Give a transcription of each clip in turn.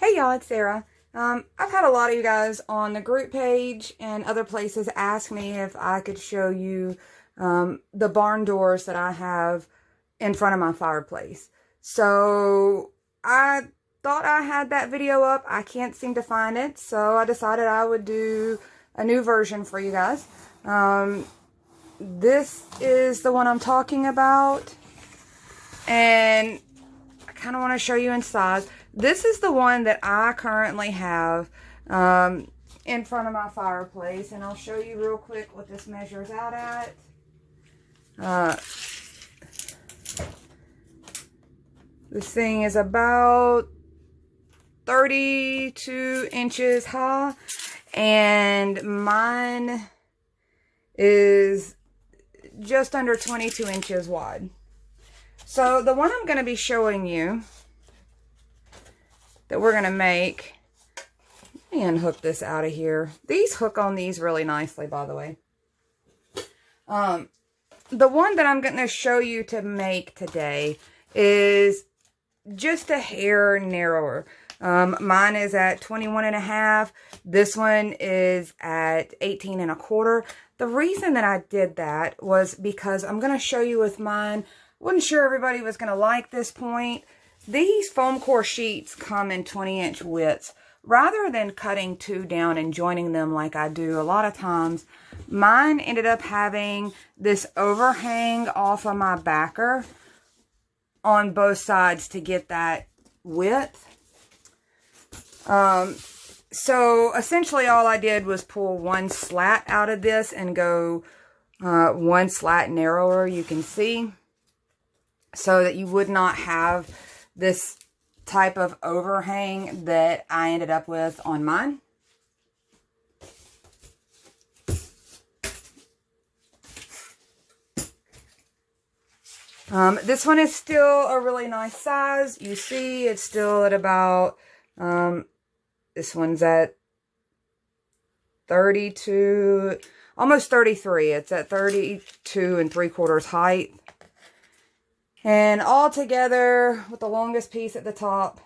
Hey y'all, it's Sarah. I've had a lot of you guys on the group page and other places ask me if I could show you the barn doors that I have in front of my fireplace. So I thought I had that video up. I can't seem to find it, so I decided I would do a new version for you guys. This is the one I'm talking about, and I kind of want to show you inside. This is the one that I currently have in front of my fireplace, and I'll show you real quick what this measures out at. This thing is about 32 inches high, and mine is just under 22 inches wide. So the one I'm going to be showing you that we're going to make, let me unhook this out of here. These hook on these really nicely, by the way. The one that I'm going to show you to make today is just a hair narrower. Mine is at 21.5. This one is at 18.25. The reason that I did that was because I'm going to show you with mine. Wasn't sure everybody was going to like this point. These foam core sheets come in 20-inch widths. Rather than cutting two down and joining them like I do a lot of times, mine ended up having this overhang off of my backer on both sides to get that width. So essentially all I did was pull one slat out of this and go one slat narrower, you can see, so that you would not have this type of overhang that I ended up with on mine. This one is still a really nice size. You see it's still at about, this one's at 32, almost 33. It's at 32.75 height. And all together, with the longest piece at the top,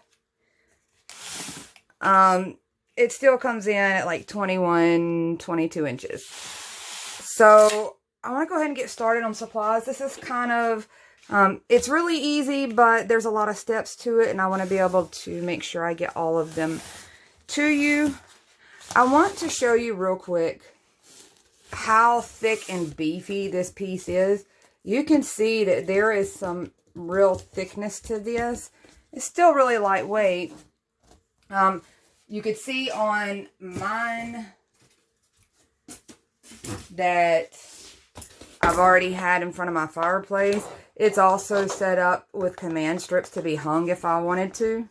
it still comes in at like 21, 22 inches. So I want to go ahead and get started on supplies. This is kind of, it's really easy, but there's a lot of steps to it, and I want to be able to make sure I get all of them to you. I want to show you real quick how thick and beefy this piece is. You can see that there is some real thickness to this. It's still really lightweight. You could see on mine that I've already had in front of my fireplace. It's also set up with command strips to be hung if I wanted to.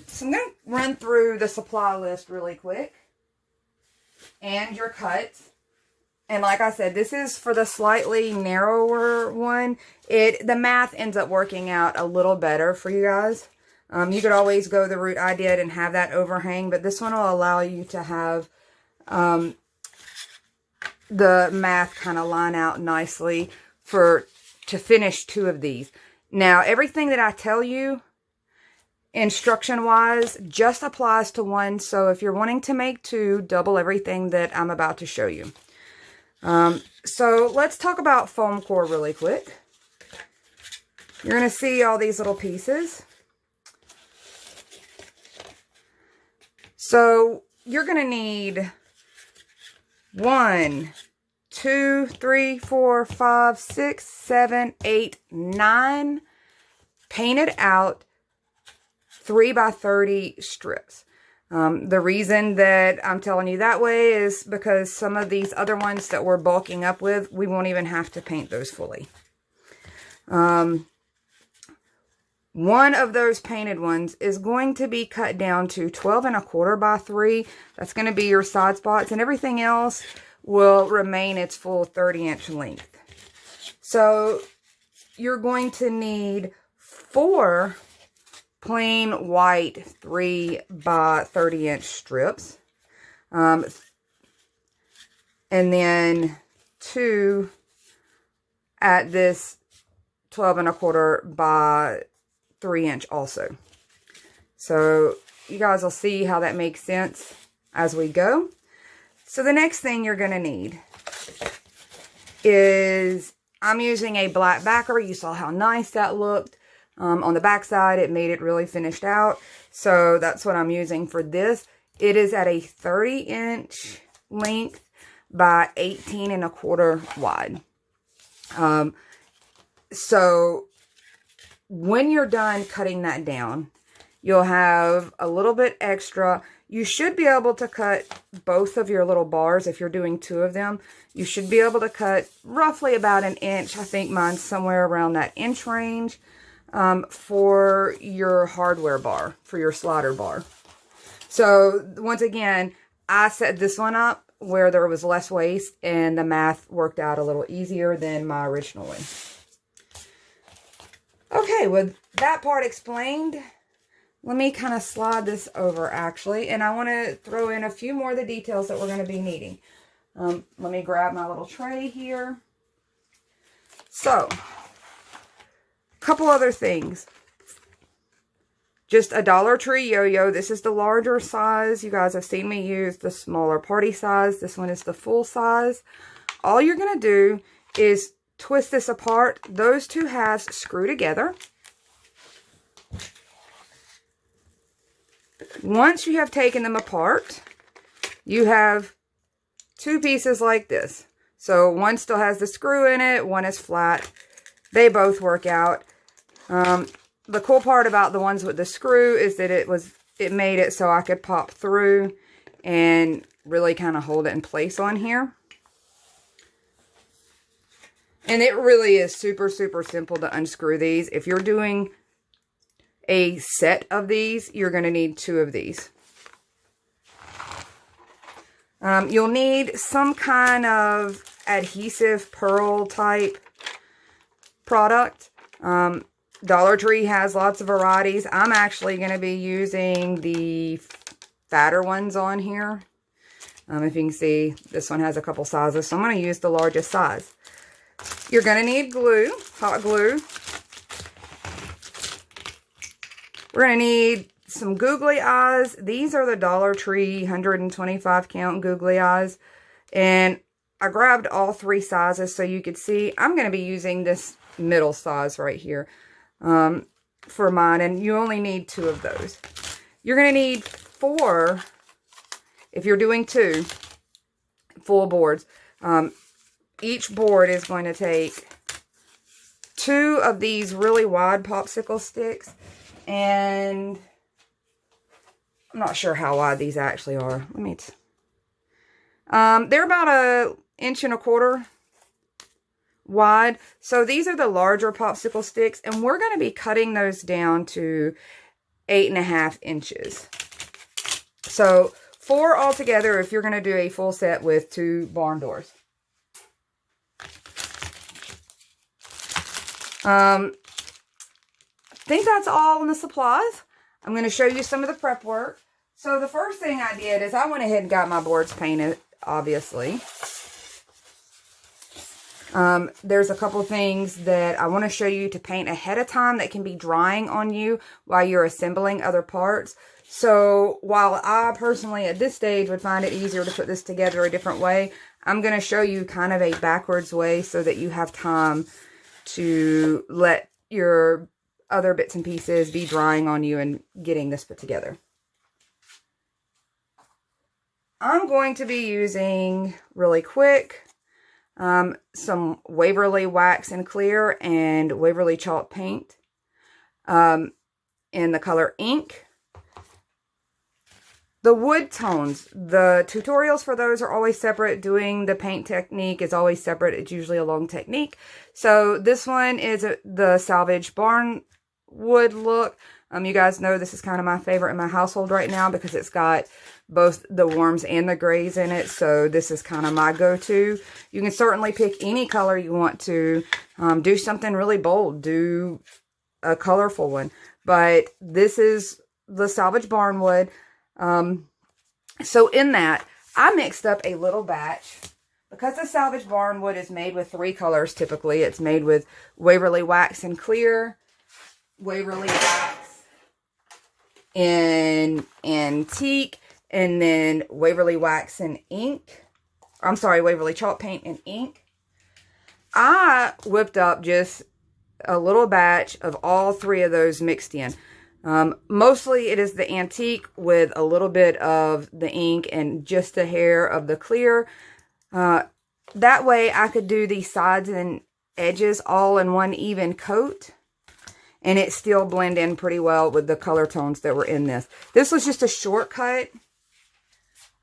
So I'm going to run through the supply list really quick. And your cuts. And like I said, this is for the slightly narrower one. The math ends up working out a little better for you guys. You could always go the route I did and have that overhang, but this one will allow you to have the math kind of line out nicely to finish two of these. Now, everything that I tell you instruction-wise just applies to one. So if you're wanting to make two, double everything that I'm about to show you. So let's talk about foam core really quick. You're going to see all these little pieces. So you're going to need 1, 2, 3, 4, 5, 6, 7, 8, 9 painted out 3x30 strips. The reason that I'm telling you that way is because some of these other ones that we're bulking up with, we won't even have to paint those fully. One of those painted ones is going to be cut down to 12.25 by 3. That's going to be your side spots, and everything else will remain its full 30-inch length. So you're going to need 4 plain white 3x30-inch strips, and then 2 at this 12.25 by 3" also. So you guys will see how that makes sense as we go. So the next thing you're going to need is, I'm using a black backer. You saw how nice that looked. On the back side, it made it really finished out. So that's what I'm using for this. It is at a 30-inch length by 18 1/4 wide. So when you're done cutting that down, you'll have a little bit extra. You should be able to cut both of your little bars. If you're doing 2 of them, you should be able to cut roughly about 1 inch. I think mine's somewhere around that inch range, for your hardware bar, for your slider bar. So once again, I set this one up where there was less waste, and the math worked out a little easier than my original one. Okay, with that part explained, let me kind of slide this over actually, and I want to throw in a few more of the details that we're going to be needing. Let me grab my little tray here. So, a couple other things. Just a Dollar Tree yo-yo. This is the larger size. You guys have seen me use the smaller party size. This one is the full size. All you're going to do is twist this apart. Those 2 halves screw together. Once you have taken them apart, you have 2 pieces like this. So one still has the screw in it, one is flat. They both work out. The cool part about the ones with the screw is that it made it so I could pop through and really kind of hold it in place on here. And it really is super, super simple to unscrew these. If you're doing a set of these, you're going to need 2 of these. You'll need some kind of adhesive pearl type product. Dollar Tree has lots of varieties. I'm actually going to be using the fatter ones on here. If you can see, this one has a couple sizes, so I'm going to use the largest size. You're going to need glue, hot glue. We're going to need some googly eyes. These are the Dollar Tree 125 count googly eyes. And I grabbed all 3 sizes so you could see. I'm going to be using this middle size right here for mine. And you only need 2 of those. You're going to need 4, if you're doing 2 full boards. Each board is going to take 2 of these really wide popsicle sticks. And I'm not sure how wide these actually are. Let me... they're about 1 1/4 inch wide. So these are the larger popsicle sticks. And we're going to be cutting those down to 8.5 inches. So 4 altogether if you're going to do a full set with 2 barn doors. I think that's all in the supplies. I'm going to show you some of the prep work. So the first thing I did is I went ahead and got my boards painted, obviously. There's a couple things that I want to show you to paint ahead of time that can be drying on you while you're assembling other parts. So while I personally at this stage would find it easier to put this together a different way, I'm going to show you kind of a backwards way so that you have time to let your other bits and pieces be drying on you and getting this put together. I'm going to be using, really quick, some Waverly Wax and Clear and Waverly Chalk Paint in the color Ink. The wood tones, the tutorials for those are always separate. Doing the paint technique is always separate. It's usually a long technique. So this one is the salvage barn wood look. You guys know this is kind of my favorite in my household right now because it's got both the warms and the grays in it. So this is kind of my go-to. You can certainly pick any color you want to. Do something really bold. Do a colorful one. But this is the salvage barn wood. So in that, I mixed up a little batch. Because the salvage barn wood is made with 3 colors typically. It's made with Waverly Wax and Clear, Waverly wax in antique, and then Waverly wax and ink. I'm sorry, Waverly chalk paint and ink. I whipped up just a little batch of all three of those mixed in. Mostly it is the antique with a little bit of the ink and just a hair of the clear. That way I could do the sides and edges all in one even coat, and it still blend in pretty well with the color tones that were in this. This was just a shortcut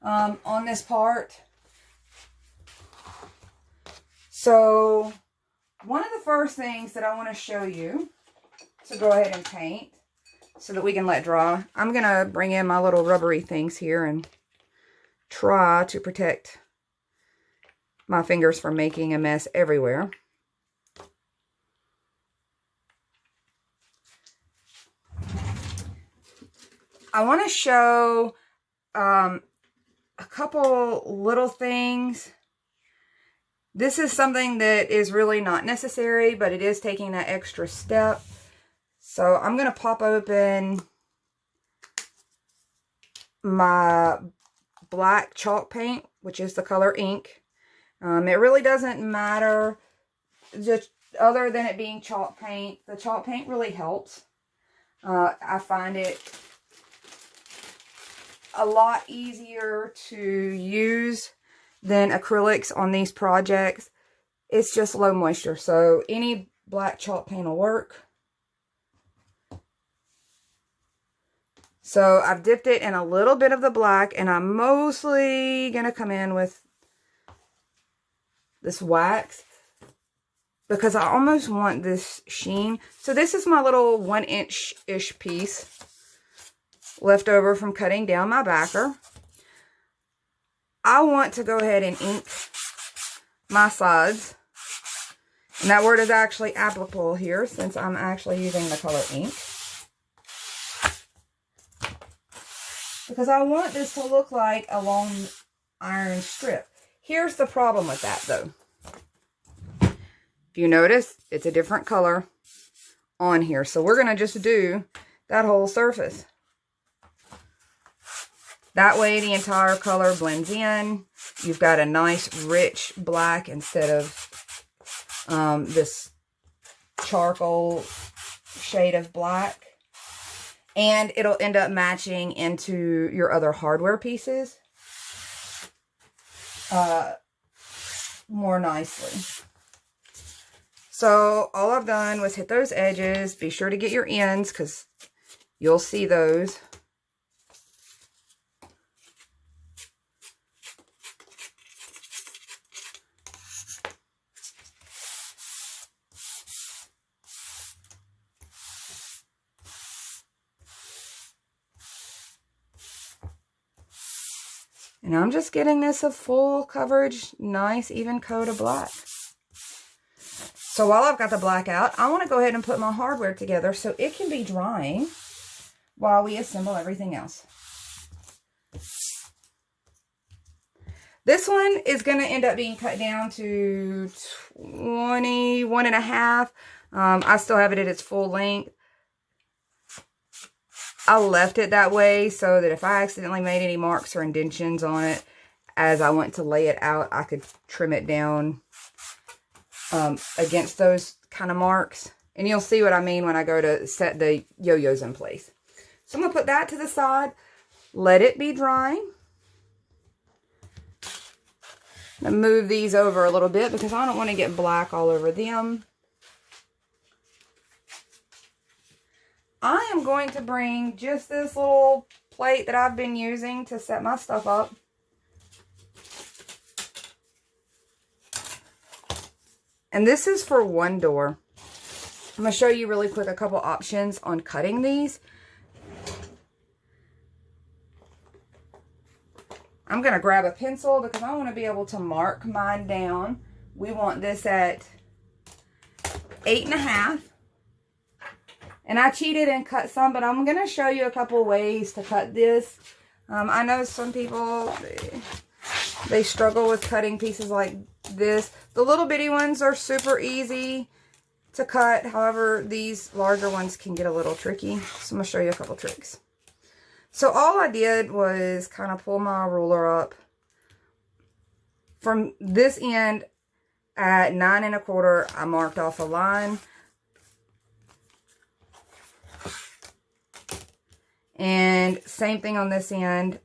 on this part. So one of the first things that I want to show you to go ahead and paint so that we can let dry, I'm going to bring in my little rubbery things here and try to protect my fingers from making a mess everywhere. I want to show a couple little things. This is something that is really not necessary, but it is taking that extra step. So I'm going to pop open my black chalk paint, which is the color ink. It really doesn't matter, just other than it being chalk paint. The chalk paint really helps. I find it a lot easier to use than acrylics on these projects. It's just low moisture, so any black chalk paint will work. So I've dipped it in a little bit of the black, and I'm mostly going to come in with this wax because I almost want this sheen. So this is my little 1-inch-ish piece left over from cutting down my backer. I want to go ahead and ink my sides. And that word is actually applicable here since I'm actually using the color ink. Because I want this to look like a long iron strip. Here's the problem with that though. If you notice, it's a different color on here. So we're going to just do that whole surface. That way the entire color blends in. You've got a nice rich black instead of this charcoal shade of black. And it'll end up matching into your other hardware pieces more nicely. So all I've done was hit those edges. Be sure to get your ends because you'll see those. And I'm just getting this a full coverage, nice even coat of black. So while I've got the black out, I want to go ahead and put my hardware together so it can be drying while we assemble everything else. This one is going to end up being cut down to 21.5. I still have it at its full length. I left it that way so that if I accidentally made any marks or indentions on it as I went to lay it out, I could trim it down against those kind of marks. And you'll see what I mean when I go to set the yo-yos in place. So I'm going to put that to the side, let it be drying. I'm going to move these over a little bit because I don't want to get black all over them. I am going to bring just this little plate that I've been using to set my stuff up. And this is for one door. I'm going to show you really quick a couple options on cutting these. I'm going to grab a pencil because I want to be able to mark mine down. We want this at 8.5. And I cheated and cut some, but I'm going to show you a couple ways to cut this. I know some people, they struggle with cutting pieces like this. The little bitty ones are super easy. to cut. However, these larger ones can get a little tricky. So I'm going to show you a couple tricks. So all I did was kind of pull my ruler up from this end at 9 1/4. I marked off a line. And same thing on this end.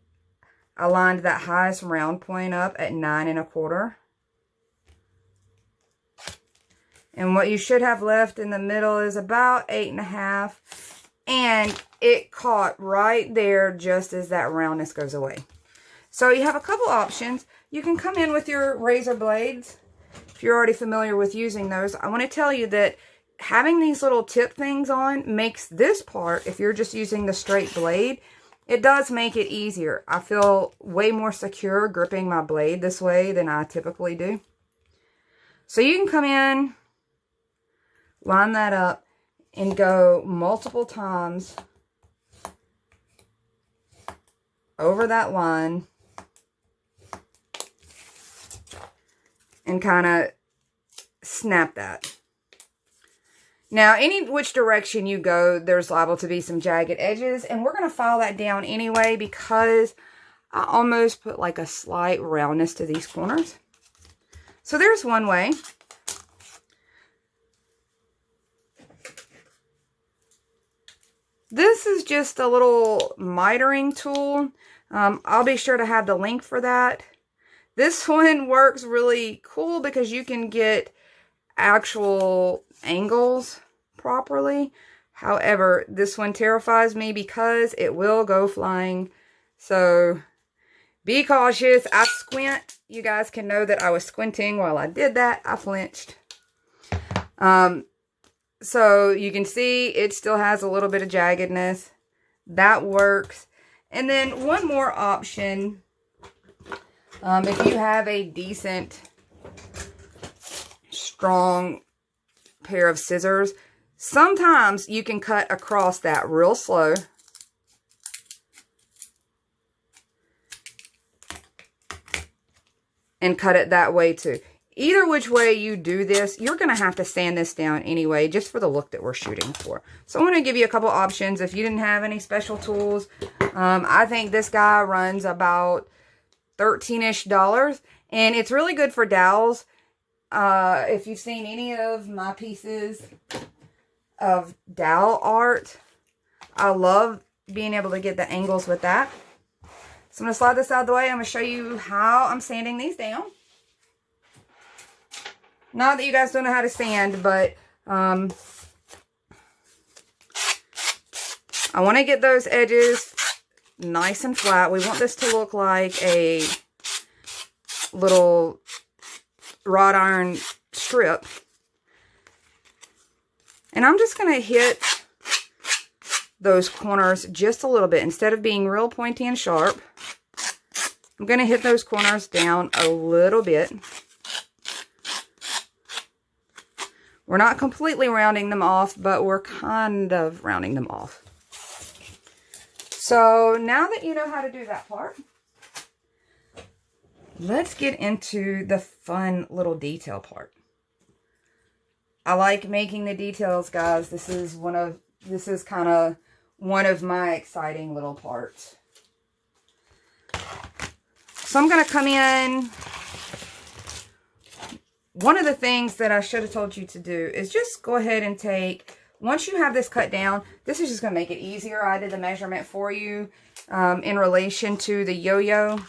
I lined that highest round point up at 9 1/4. And what you should have left in the middle is about 8 1/2. And it caught right there just as that roundness goes away. So you have a couple options. You can come in with your razor blades. If you're already familiar with using those, I want to tell you that having these little tip things on makes this part, if you're just using the straight blade, it does make it easier. I feel way more secure gripping my blade this way than I typically do. So you can come in, line that up, and go multiple times over that line and kind of snap that. Now, any which direction you go, there's liable to be some jagged edges, and we're going to file that down anyway because I almost put like a slight roundness to these corners. So there's one way. This is just a little mitering tool. I'll be sure to have the link for that. This one works really cool because you can get actual angles properly. However, this one terrifies me because it will go flying. So be cautious. I squint. You guys can know that I was squinting while I did that. I flinched. So you can see it still has a little bit of jaggedness. That works. And then one more option. If you have a decent, strong pair of scissors, sometimes you can cut across that real slow. And cut it that way too. Either which way you do this, you're going to have to sand this down anyway, just for the look that we're shooting for. So I'm going to give you a couple options if you didn't have any special tools. I think this guy runs about $13-ish, and it's really good for dowels. If you've seen any of my pieces of dowel art, I love being able to get the angles with that. So I'm going to slide this out of the way. I'm going to show you how I'm sanding these down. Not that you guys don't know how to sand, but I want to get those edges nice and flat. We want this to look like a little wrought iron strip. And I'm just going to hit those corners just a little bit. Instead of being real pointy and sharp, I'm going to hit those corners down a little bit. We're not completely rounding them off, but we're kind of rounding them off. So now that you know how to do that part, let's get into the fun little detail part. I like making the details, guys. This is kind of one of my exciting little parts. So I'm going to come in. One of the things that I should have told you to do is just go ahead and take, once you have this cut down, this is just going to make it easier. I did the measurement for you in relation to the yo-yo.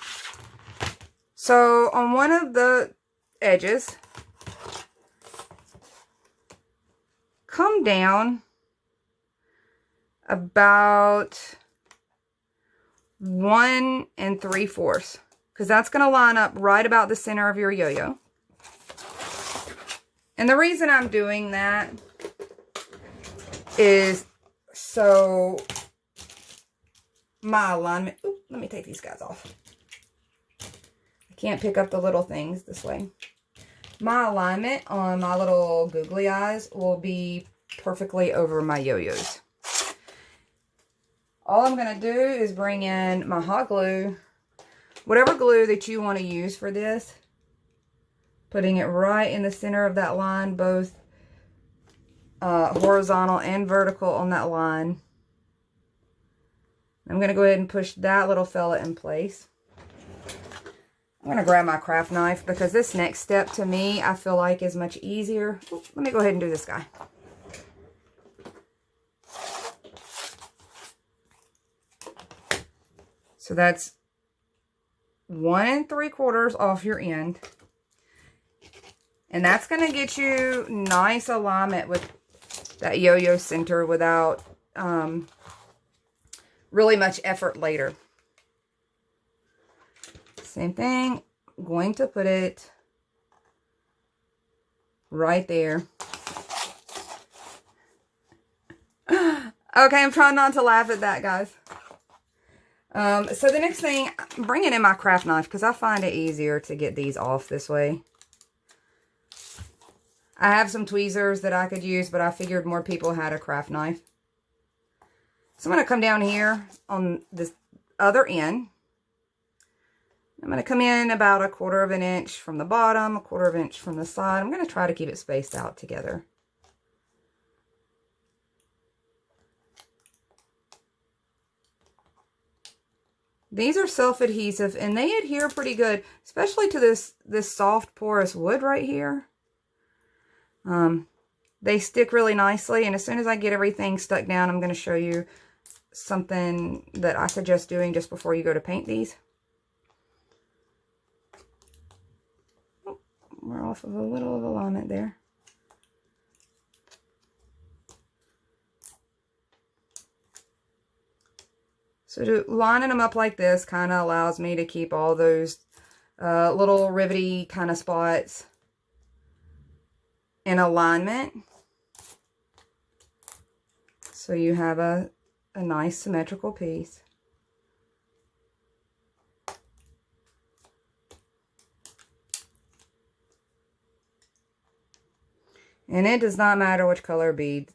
So on one of the edges, come down about 1 3/4, because that's going to line up right about the center of your yo-yo. And the reason I'm doing that is so my alignment, ooh, let me take these guys off. I can't pick up the little things this way. My alignment on my little googly eyes will be perfectly over my yo-yos. All I'm going to do is bring in my hot glue, whatever glue that you want to use for this. Putting it right in the center of that line, both horizontal and vertical on that line. I'm going to go ahead and push that little fella in place. I'm going to grab my craft knife because this next step to me, I feel like is much easier. Ooh, let me go ahead and do this guy. So that's 1 3/4 off your end. And that's going to get you nice alignment with that yo-yo center without really much effort later. Same thing, I'm going to put it right there. Okay, I'm trying not to laugh at that, guys. So the next thing, I'm bringing in my craft knife because I find it easier to get these off this way. I have some tweezers that I could use, but I figured more people had a craft knife. So I'm going to come down here on this other end. I'm going to come in about 1/4 of an inch from the bottom, 1/4 of an inch from the side. I'm going to try to keep it spaced out together. These are self-adhesive and they adhere pretty good, especially to this soft porous wood right here. They stick really nicely, and as soon as I get everything stuck down, I'm going to show you something that I suggest doing just before you go to paint these. Oh, we're off of a little of alignment there. So lining them up like this kind of allows me to keep all those little rivety kind of spots in alignment. So you have a nice symmetrical piece. And it does not matter which color bead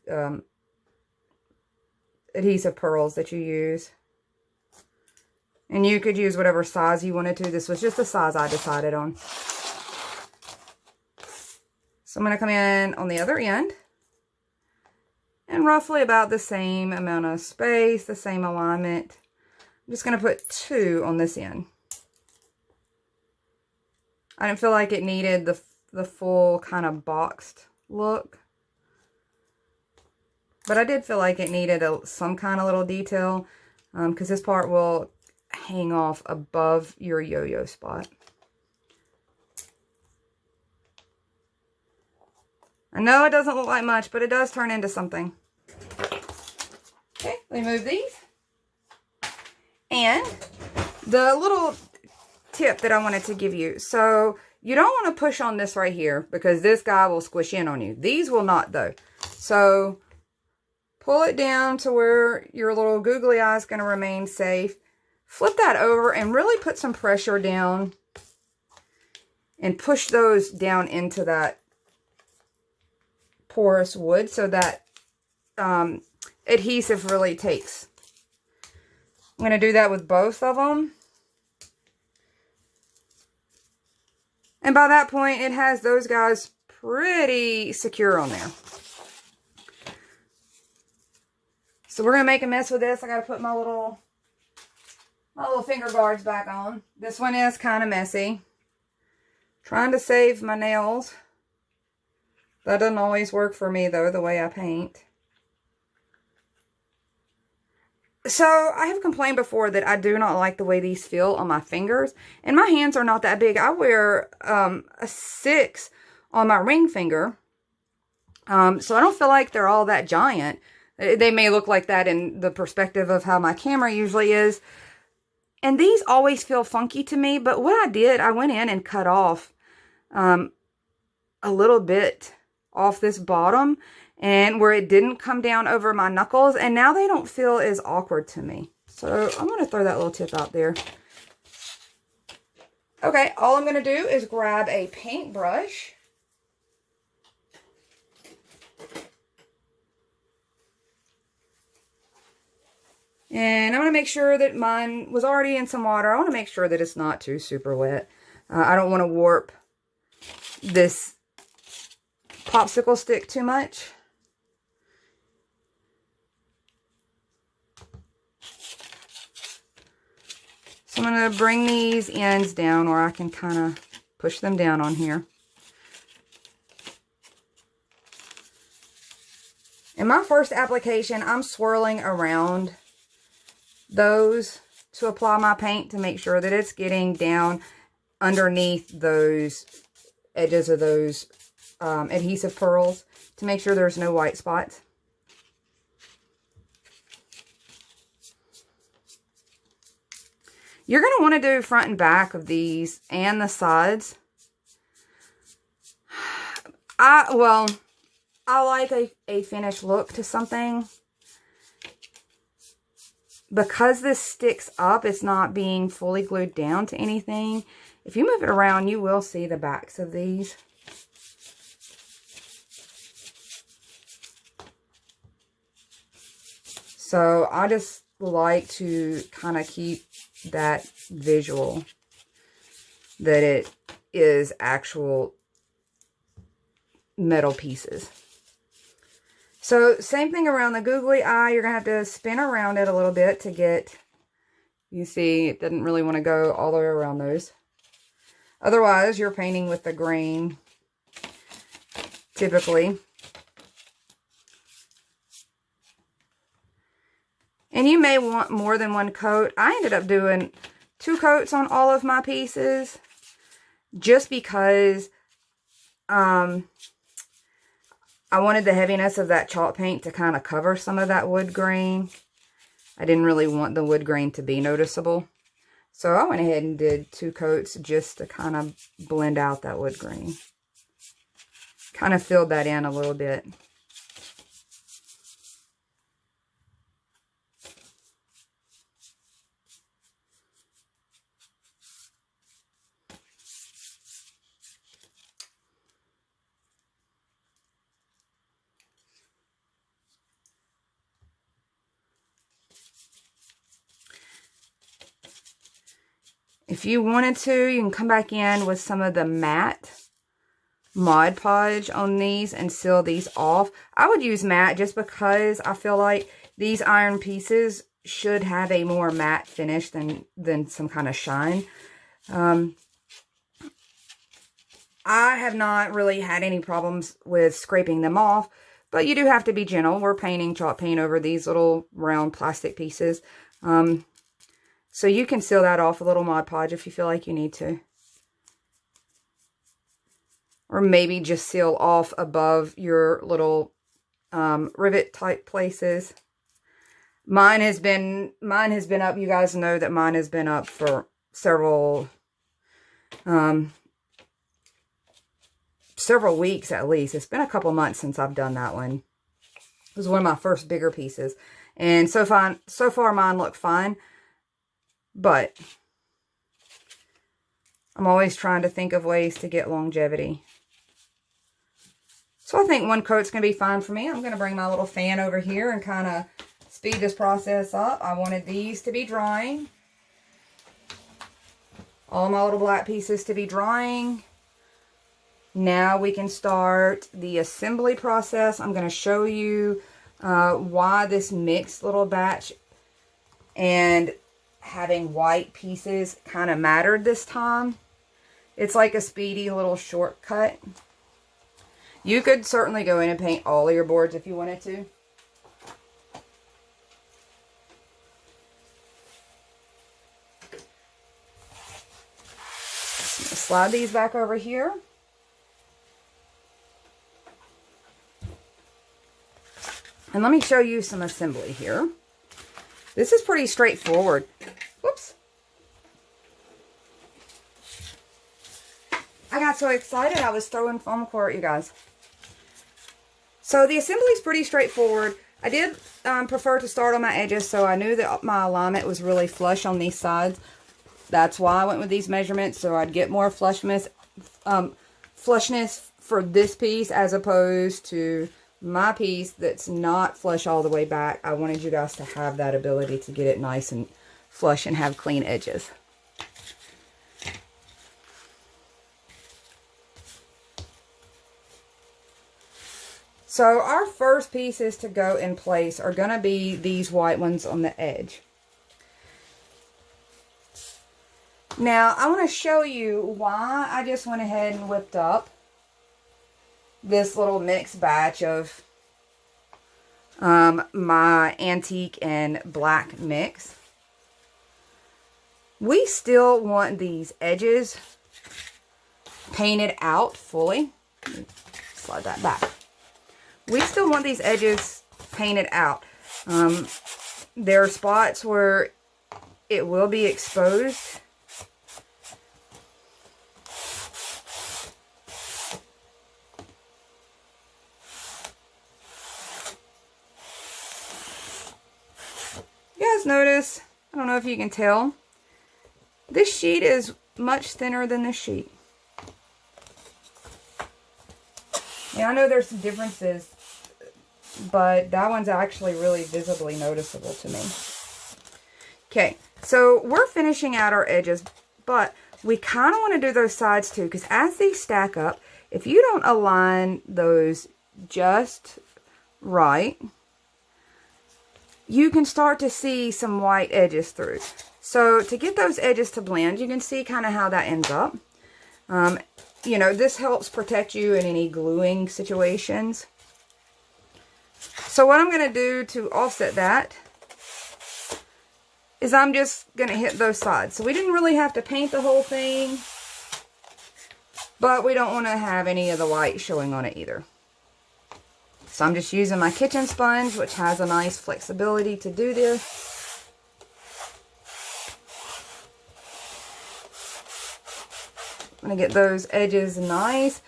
adhesive pearls that you use. And you could use whatever size you wanted to. This was just the size I decided on. So I'm going to come in on the other end. And roughly about the same amount of space, the same alignment. I'm just going to put 2 on this end. I didn't feel like it needed the full kind of boxed look. But I did feel like it needed some kind of little detail. Because this part will hang off above your yo-yo spot. I know it doesn't look like much, but it does turn into something. Okay, let me move these. And the little tip that I wanted to give you. So you don't want to push on this right here because this guy will squish in on you. These will not though. So pull it down to where your little googly eye is going to remain safe. Flip that over and really put some pressure down and push those down into that porous wood so that adhesive really takes. I'm going to do that with both of them. And by that point, it has those guys pretty secure on there. So we're going to make a mess with this. I got to put my little finger guards back on. This one is kind of messy. Trying to save my nails. That doesn't always work for me though, the way I paint. So I have complained before that I do not like the way these feel on my fingers. And my hands are not that big. I wear a 6 on my ring finger. So I don't feel like they're all that giant. They may look like that in the perspective of how my camera usually is. And these always feel funky to me. But what I did, I went in and cut off a little bit off this bottom. And where it didn't come down over my knuckles. And now they don't feel as awkward to me. So I'm going to throw that little tip out there. Okay, all I'm going to do is grab a paintbrush. And I'm going to make sure that mine was already in some water. I want to make sure that it's not too super wet. I don't want to warp this popsicle stick too much. So I'm going to bring these ends down, or I can kind of push them down on here. In my first application, I'm swirling around those to apply my paint to make sure that it's getting down underneath those edges of those adhesive pearls to make sure there's no white spots. You're going to want to do front and back of these and the sides. I like a finished look to something. Because this sticks up, it's not being fully glued down to anything. If you move it around, you will see the backs of these. So I just like to kind of keep that visual that it is actual metal pieces. So same thing around the googly eye. You're going to have to spin around it a little bit to get, you see, it didn't really want to go all the way around those. Otherwise, you're painting with the grain, typically. And you may want more than one coat. I ended up doing 2 coats on all of my pieces just because I wanted the heaviness of that chalk paint to kind of cover some of that wood grain. I didn't really want the wood grain to be noticeable. So I went ahead and did 2 coats just to kind of blend out that wood grain. Kind of filled that in a little bit. If you wanted to, you can come back in with some of the matte Mod Podge on these and seal these off. I would use matte just because I feel like these iron pieces should have a more matte finish than some kind of shine. I have not really had any problems with scraping them off, but you do have to be gentle. We're painting chalk paint over these little round plastic pieces. So you can seal that off a little Mod Podge if you feel like you need to. Or maybe just seal off above your little rivet type places. Mine has been up. You guys know that mine has been up for several weeks at least. It's been a couple months since I've done that one. It was one of my first bigger pieces. And so far mine look fine. But I'm always trying to think of ways to get longevity. So I think 1 coat's going to be fine for me. I'm going to bring my little fan over here and kind of speed this process up. I wanted these to be drying. All my little black pieces to be drying. Now we can start the assembly process. I'm going to show you why this mixed little batch and having white pieces kind of mattered this time. It's like a speedy little shortcut. You could certainly go in and paint all of your boards if you wanted to. Slide these back over here. And let me show you some assembly here. This is pretty straightforward. Whoops. I got so excited I was throwing foam core at you guys. So the assembly is pretty straightforward. I did prefer to start on my edges, so I knew that my alignment was really flush on these sides. That's why I went with these measurements, so I'd get more flushness for this piece as opposed to my piece that's not flush all the way back. I wanted you guys to have that ability to get it nice and flush and have clean edges. So our first pieces to go in place are going to be these white ones on the edge. Now, I want to show you why I just went ahead and whipped up this little mixed batch of my antique and black mix. We still want these edges painted out fully. Slide that back. We still want these edges painted out. There are spots where it will be exposed. You guys notice, I don't know if you can tell, this sheet is much thinner than this sheet. Yeah, I know there's some differences, but that one's actually really visibly noticeable to me. Okay, so we're finishing out our edges, but we kind of want to do those sides too, because as these stack up, if you don't align those just right, you can start to see some white edges through. So to get those edges to blend, you can see kind of how that ends up. You know, this helps protect you in any gluing situations. So what I'm going to do to offset that is I'm just going to hit those sides. So we didn't really have to paint the whole thing, but we don't want to have any of the white showing on it either. So I'm just using my kitchen sponge, which has a nice flexibility to do this. I'm going to get those edges nice.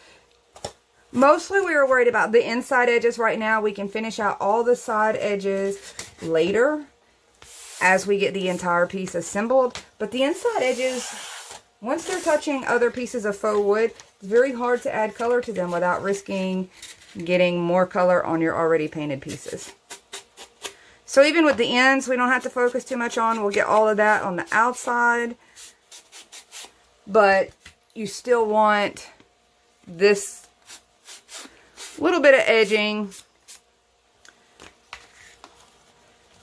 Mostly we were worried about the inside edges right now. We can finish out all the side edges later as we get the entire piece assembled. But the inside edges, once they're touching other pieces of faux wood, it's very hard to add color to them without risking getting more color on your already painted pieces. So even with the ends, we don't have to focus too much on. We'll get all of that on the outside. But you still want this little bit of edging.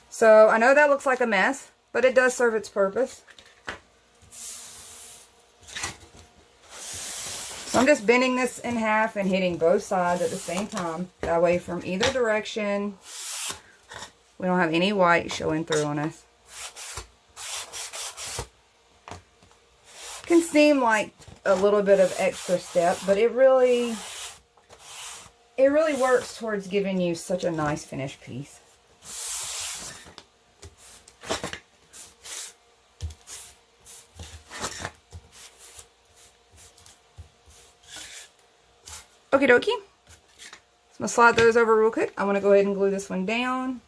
So I know that looks like a mess, but it does serve its purpose. So I'm just bending this in half and hitting both sides at the same time. That way from either direction, we don't have any white showing through on us. It can seem like a little bit of extra step, but it really works towards giving you such a nice finished piece. Okie dokie. So I'm going to slide those over real quick. I want to go ahead and glue this one down.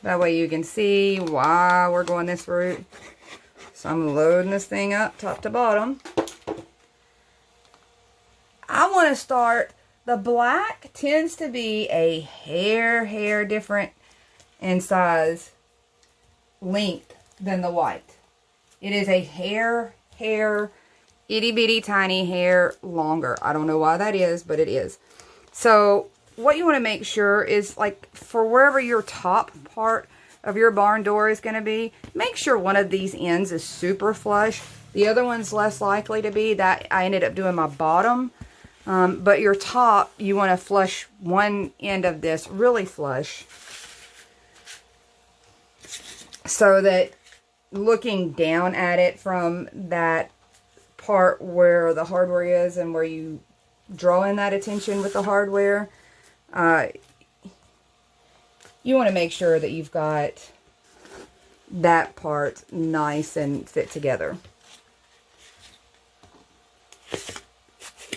That way you can see why we're going this route. So I'm loading this thing up top to bottom. I want to start, the black tends to be a hair different in size, length than the white. It is a hair, itty bitty tiny hair longer. I don't know why that is, but it is. So what you want to make sure is, like, for wherever your top part of your barn door is going to be, make sure one of these ends is super flush. The other one's less likely to be. That I ended up doing my bottom. But your top, you want to flush one end of this really flush, so that looking down at it from that part where the hardware is and where you draw in that attention with the hardware, you want to make sure that you've got that part nice and fit together.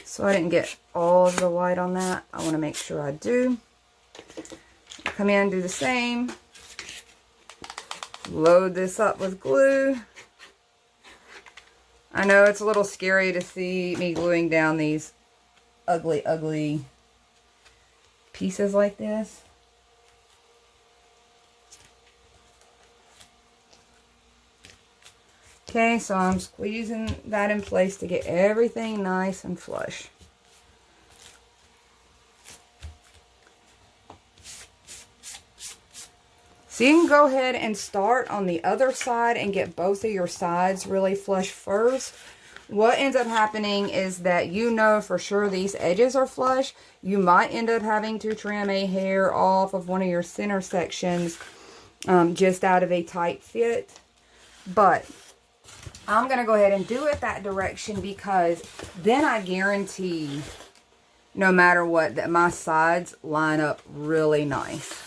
So I didn't get all of the white on that. I want to make sure I do. Come in, do the same. Load this up with glue. I know it's a little scary to see me gluing down these ugly pieces like this. Okay, so I'm squeezing that in place to get everything nice and flush. So you can go ahead and start on the other side and get both of your sides really flush first. What ends up happening is that you know for sure these edges are flush. You might end up having to trim a hair off of one of your center sections just out of a tight fit. But I'm going to go ahead and do it that direction because then I guarantee no matter what that my sides line up really nice.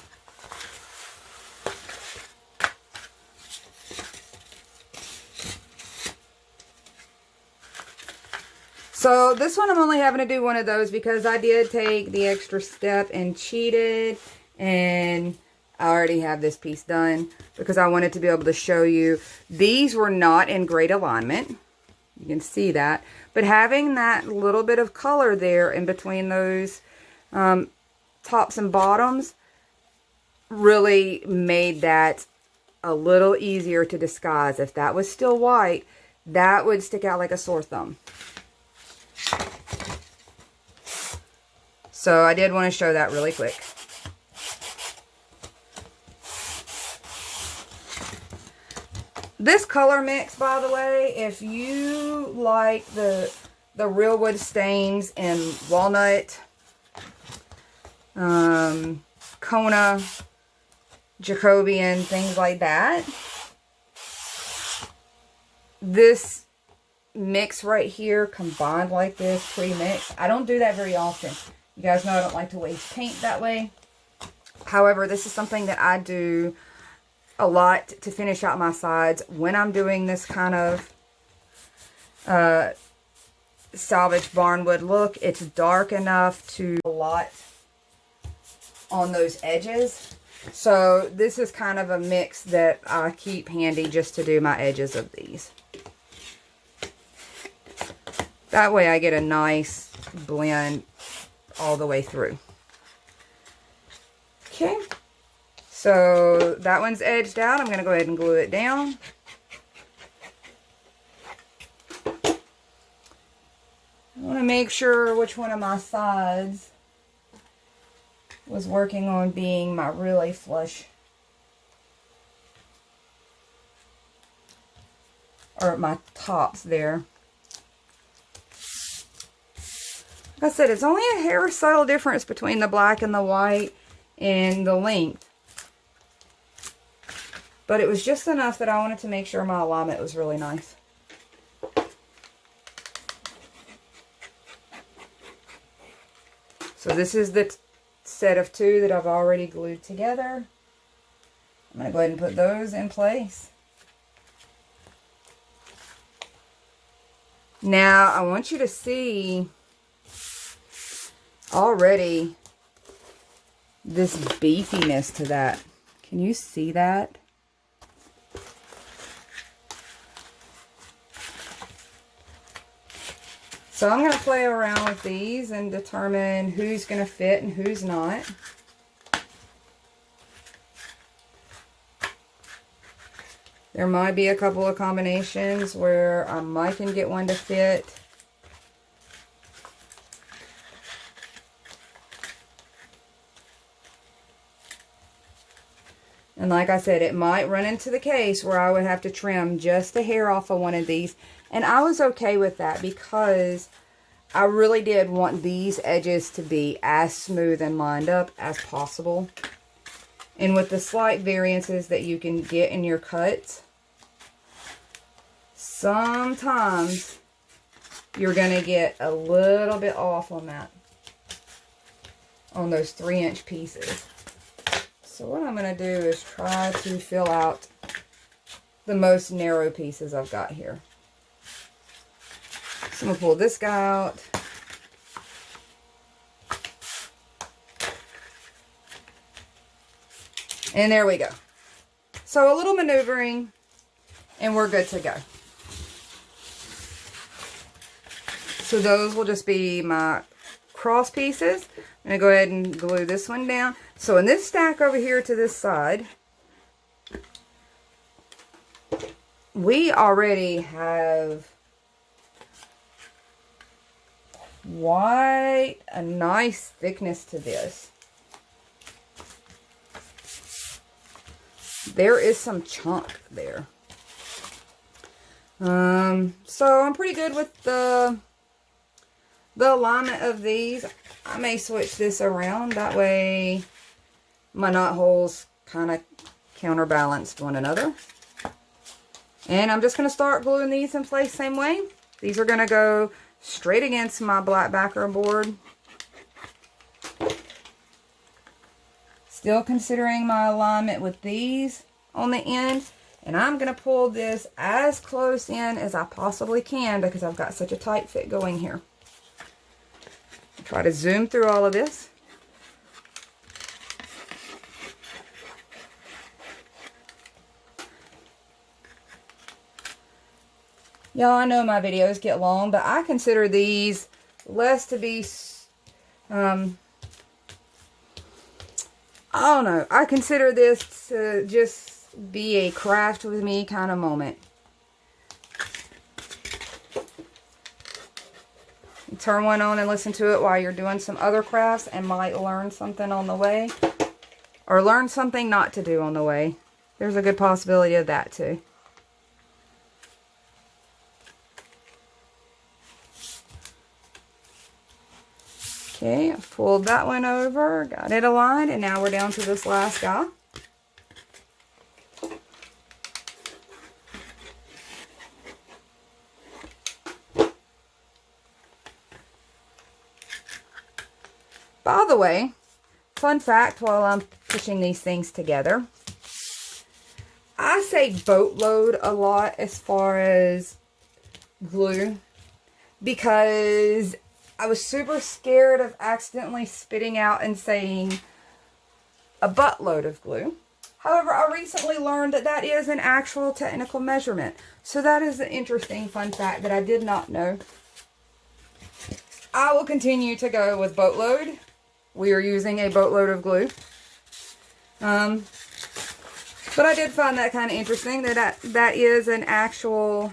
So this one I'm only having to do one of those because I did take the extra step and cheated, and I already have this piece done because I wanted to be able to show you. These were not in great alignment. You can see that. But having that little bit of color there in between those tops and bottoms really made that a little easier to disguise. If that was still white, that would stick out like a sore thumb. So I did want to show that really quick. This color mix, by the way, if you like the real wood stains in walnut, Kona, Jacobian, things like that, this mix right here combined like this, pre-mix. I don't do that very often. You guys know I don't like to waste paint that way. However, this is something that I do a lot to finish out my sides when I'm doing this kind of salvage barnwood look. It's dark enough to a lot on those edges. So this is kind of a mix that I keep handy just to do my edges of these. That way I get a nice blend all the way through. Okay, so that one's edged out. I'm going to go ahead and glue it down. I want to make sure which one of my sides was working on being my really flush, or my tops there. Like I said, it's only a hair subtle difference between the black and the white and the length. But it was just enough that I wanted to make sure my alignment was really nice. So this is the set of two that I've already glued together. I'm going to go ahead and put those in place. Now I want you to see already this beefiness to that. Can you see that? So I'm going to play around with these and determine who's going to fit and who's not. There might be a couple of combinations where I might can get one to fit. And like I said, it might run into the case where I would have to trim just a hair off of one of these. And I was okay with that because I really did want these edges to be as smooth and lined up as possible. And with the slight variances that you can get in your cuts, sometimes you're going to get a little bit off on that, on those 3-inch pieces. So what I'm going to do is try to fill out the most narrow pieces I've got here. So I'm going to pull this guy out. And there we go. So a little maneuvering and we're good to go. So those will just be my cross pieces. I'm going to go ahead and glue this one down. So in this stack over here to this side, we already have quite a nice thickness to this. there is some chunk there. So I'm pretty good with the alignment of these. I may switch this around. That way my knot holes kind of counterbalance one another. And I'm just going to start gluing these in place same way. These are going to go straight against my black backer board. Still considering my alignment with these on the end. And I'm going to pull this as close in as I possibly can because I've got such a tight fit going here. Try to zoom through all of this. Y'all, I know my videos get long, but I consider these less to be, I don't know. I consider this to just be a craft with me kind of moment. You turn one on and listen to it while you're doing some other crafts and might learn something on the way. Or learn something not to do on the way. There's a good possibility of that too. Okay, I pulled that one over, got it aligned, and now we're down to this last guy. By the way, fun fact while I'm pushing these things together, I say boatload a lot as far as glue because I was super scared of accidentally spitting out and saying a buttload of glue. However, I recently learned that that is an actual technical measurement. So that is an interesting fun fact that I did not know. I will continue to go with boatload. We are using a boatload of glue. But I did find that kind of interesting that that is an actual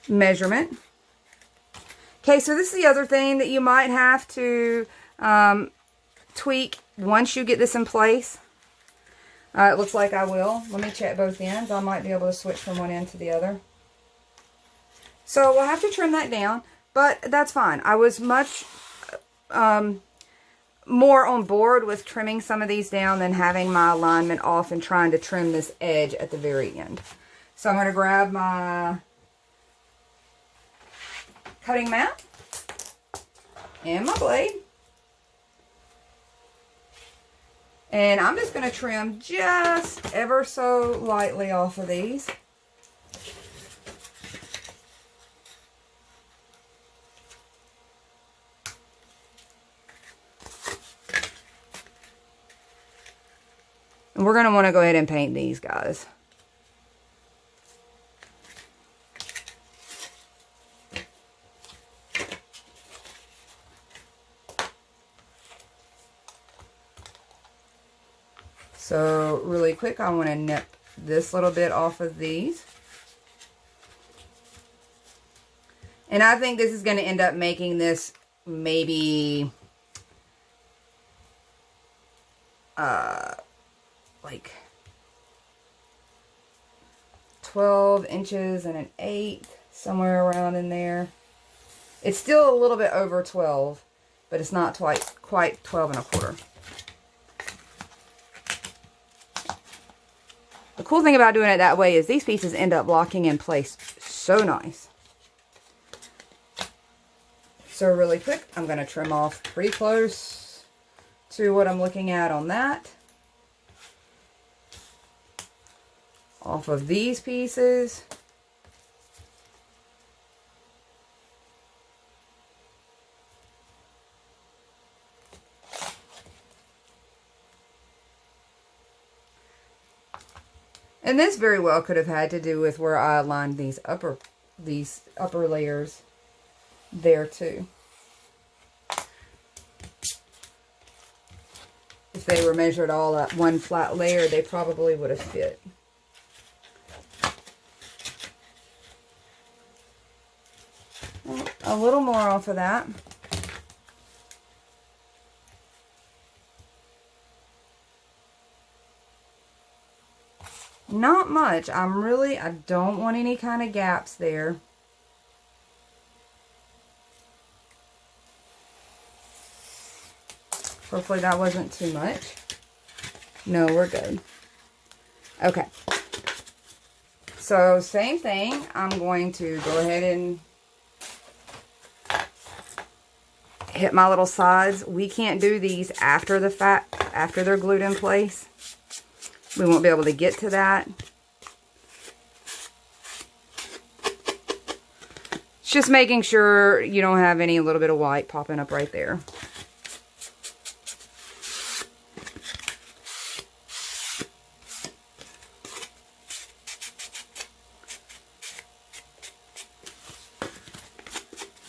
measurement. Okay, so this is the other thing that you might have to tweak once you get this in place. It looks like I will. Let me check both ends. I might be able to switch from one end to the other. So we'll have to trim that down, but that's fine. I was much more on board with trimming some of these down than having my alignment off and trying to trim this edge at the very end. So I'm going to grab my cutting mat and my blade, and I'm just going to trim just ever so lightly off of these. And we're going to want to go ahead and paint these guys. So really quick, I want to nip this little bit off of these. And I think this is going to end up making this maybe like 12 inches and 1/8, somewhere around in there. It's still a little bit over 12, but it's not quite 12 1/4. The cool thing about doing it that way is these pieces end up locking in place so nice. So really quick, I'm going to trim off pretty close to what I'm looking at on that. Off of these pieces. And this very well could have had to do with where I aligned these upper layers there too. If they were measured all at one flat layer, they probably would have fit. A little more off of that. Not much. I don't want any kind of gaps there. Hopefully that wasn't too much. No, we're good. Okay. So, same thing. I'm going to go ahead and hit my little sides. We can't do these after they're glued in place. We won't be able to get to that. It's just making sure you don't have any little bit of white popping up right there.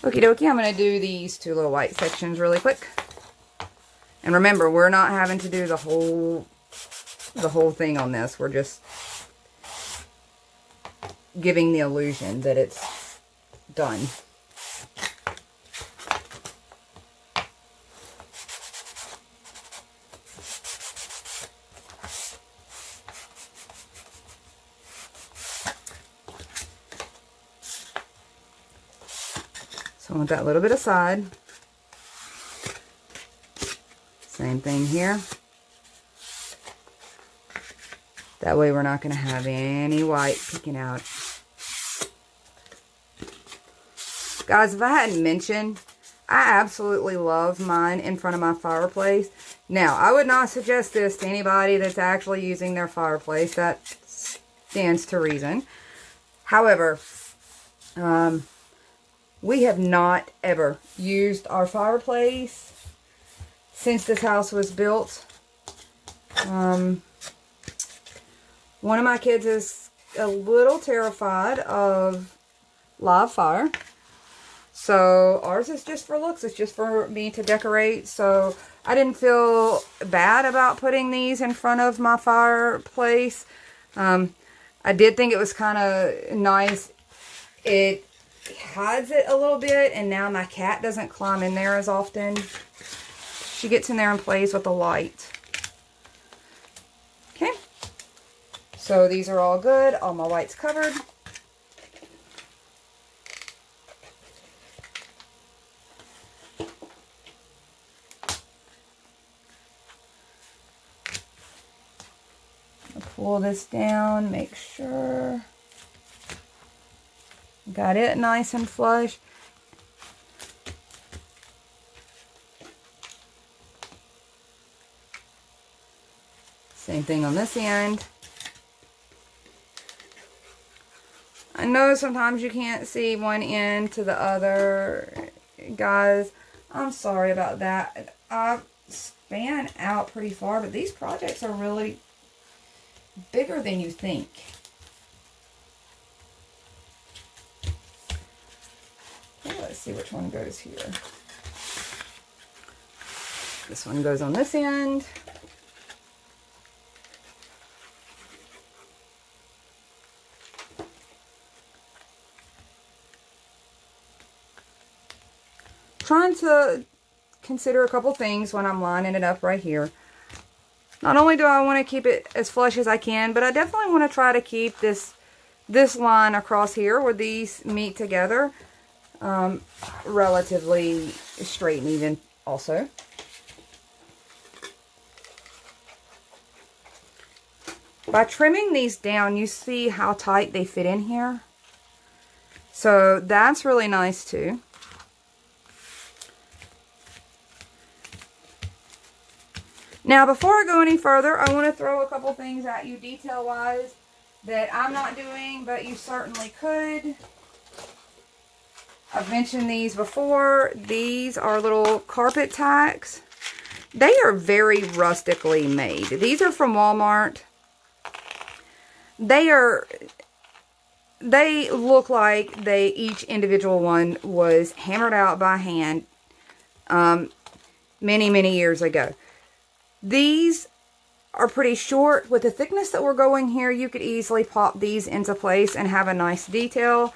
Okie dokie, I'm going to do these two little white sections really quick. And remember, we're not having to do the whole thing on this. We're just giving the illusion that it's done. So I want that little bit aside. Same thing here. That way we're not going to have any white peeking out. Guys, if I hadn't mentioned, I absolutely love mine in front of my fireplace. Now, I would not suggest this to anybody that's actually using their fireplace. That stands to reason. However, we have not ever used our fireplace since this house was built. One of my kids is a little terrified of live fire. So ours is just for looks. It's just for me to decorate. So I didn't feel bad about putting these in front of my fireplace. I did think it was kind of nice. It hides it a little bit, and now my cat doesn't climb in there as often. She gets in there and plays with the light. Okay. So these are all good. All my white's covered. I'll pull this down, make sure. Got it nice and flush. Same thing on this end. I know sometimes you can't see one end to the other. Guys, I'm sorry about that. I span out pretty far, but these projects are really bigger than you think. Let's see which one goes here. This one goes on this end. Trying to consider a couple things when I'm lining it up right here. Not only do I want to keep it as flush as I can, but I definitely want to try to keep this line across here where these meet together relatively straight and even also. By trimming these down, you see how tight they fit in here. So that's really nice too. Now, before I go any further, I want to throw a couple things at you detail-wise that I'm not doing, but you certainly could. I've mentioned these before. These are little carpet tacks. They are very rustically made. These are from Walmart. They look like each individual one was hammered out by hand many, many years ago. These are pretty short. With the thickness that we're going here, you could easily pop these into place and have a nice detail.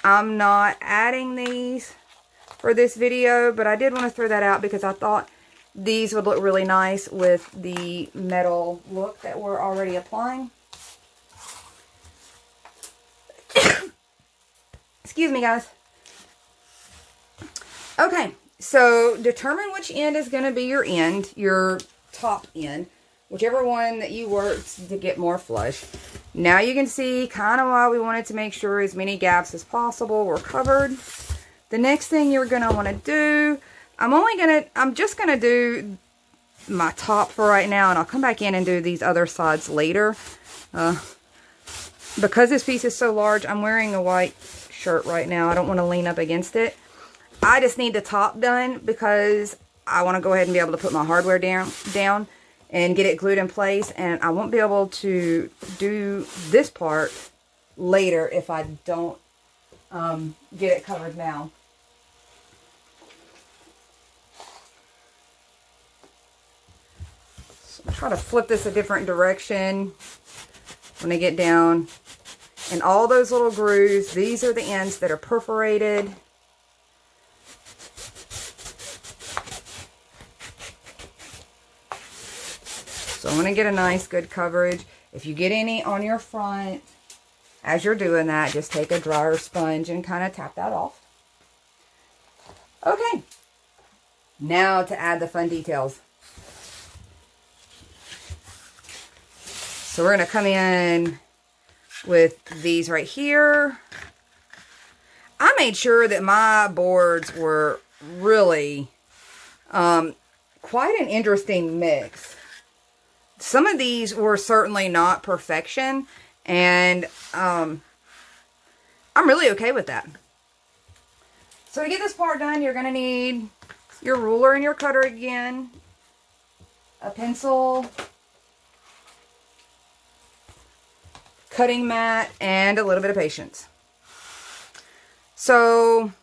I'm not adding these for this video, but I did want to throw that out because I thought these would look really nice with the metal look that we're already applying. Excuse me, guys. Okay, so determine which end is going to be your end, your top end, whichever one that you worked to get more flush. Now you can see kind of why we wanted to make sure as many gaps as possible were covered. The next thing you're going to want to do, I'm just going to do my top for right now, and I'll come back in and do these other sides later. Because this piece is so large, I'm wearing a white shirt right now. I don't want to lean up against it. I just need the top done because I want to go ahead and be able to put my hardware down and get it glued in place. And I won't be able to do this part later if I don't get it covered now. So I'll try to flip this a different direction when I get down. And all those little grooves, these are the ends that are perforated. So I'm going to get a nice good coverage. If you get any on your front, as you're doing that, just take a dryer sponge and kind of tap that off. Okay. Now to add the fun details. So we're going to come in with these right here. I made sure that my boards were really quite an interesting mix. Some of these were certainly not perfection, and I'm really okay with that. So to get this part done, you're going to need your ruler and your cutter again, a pencil, cutting mat, and a little bit of patience. So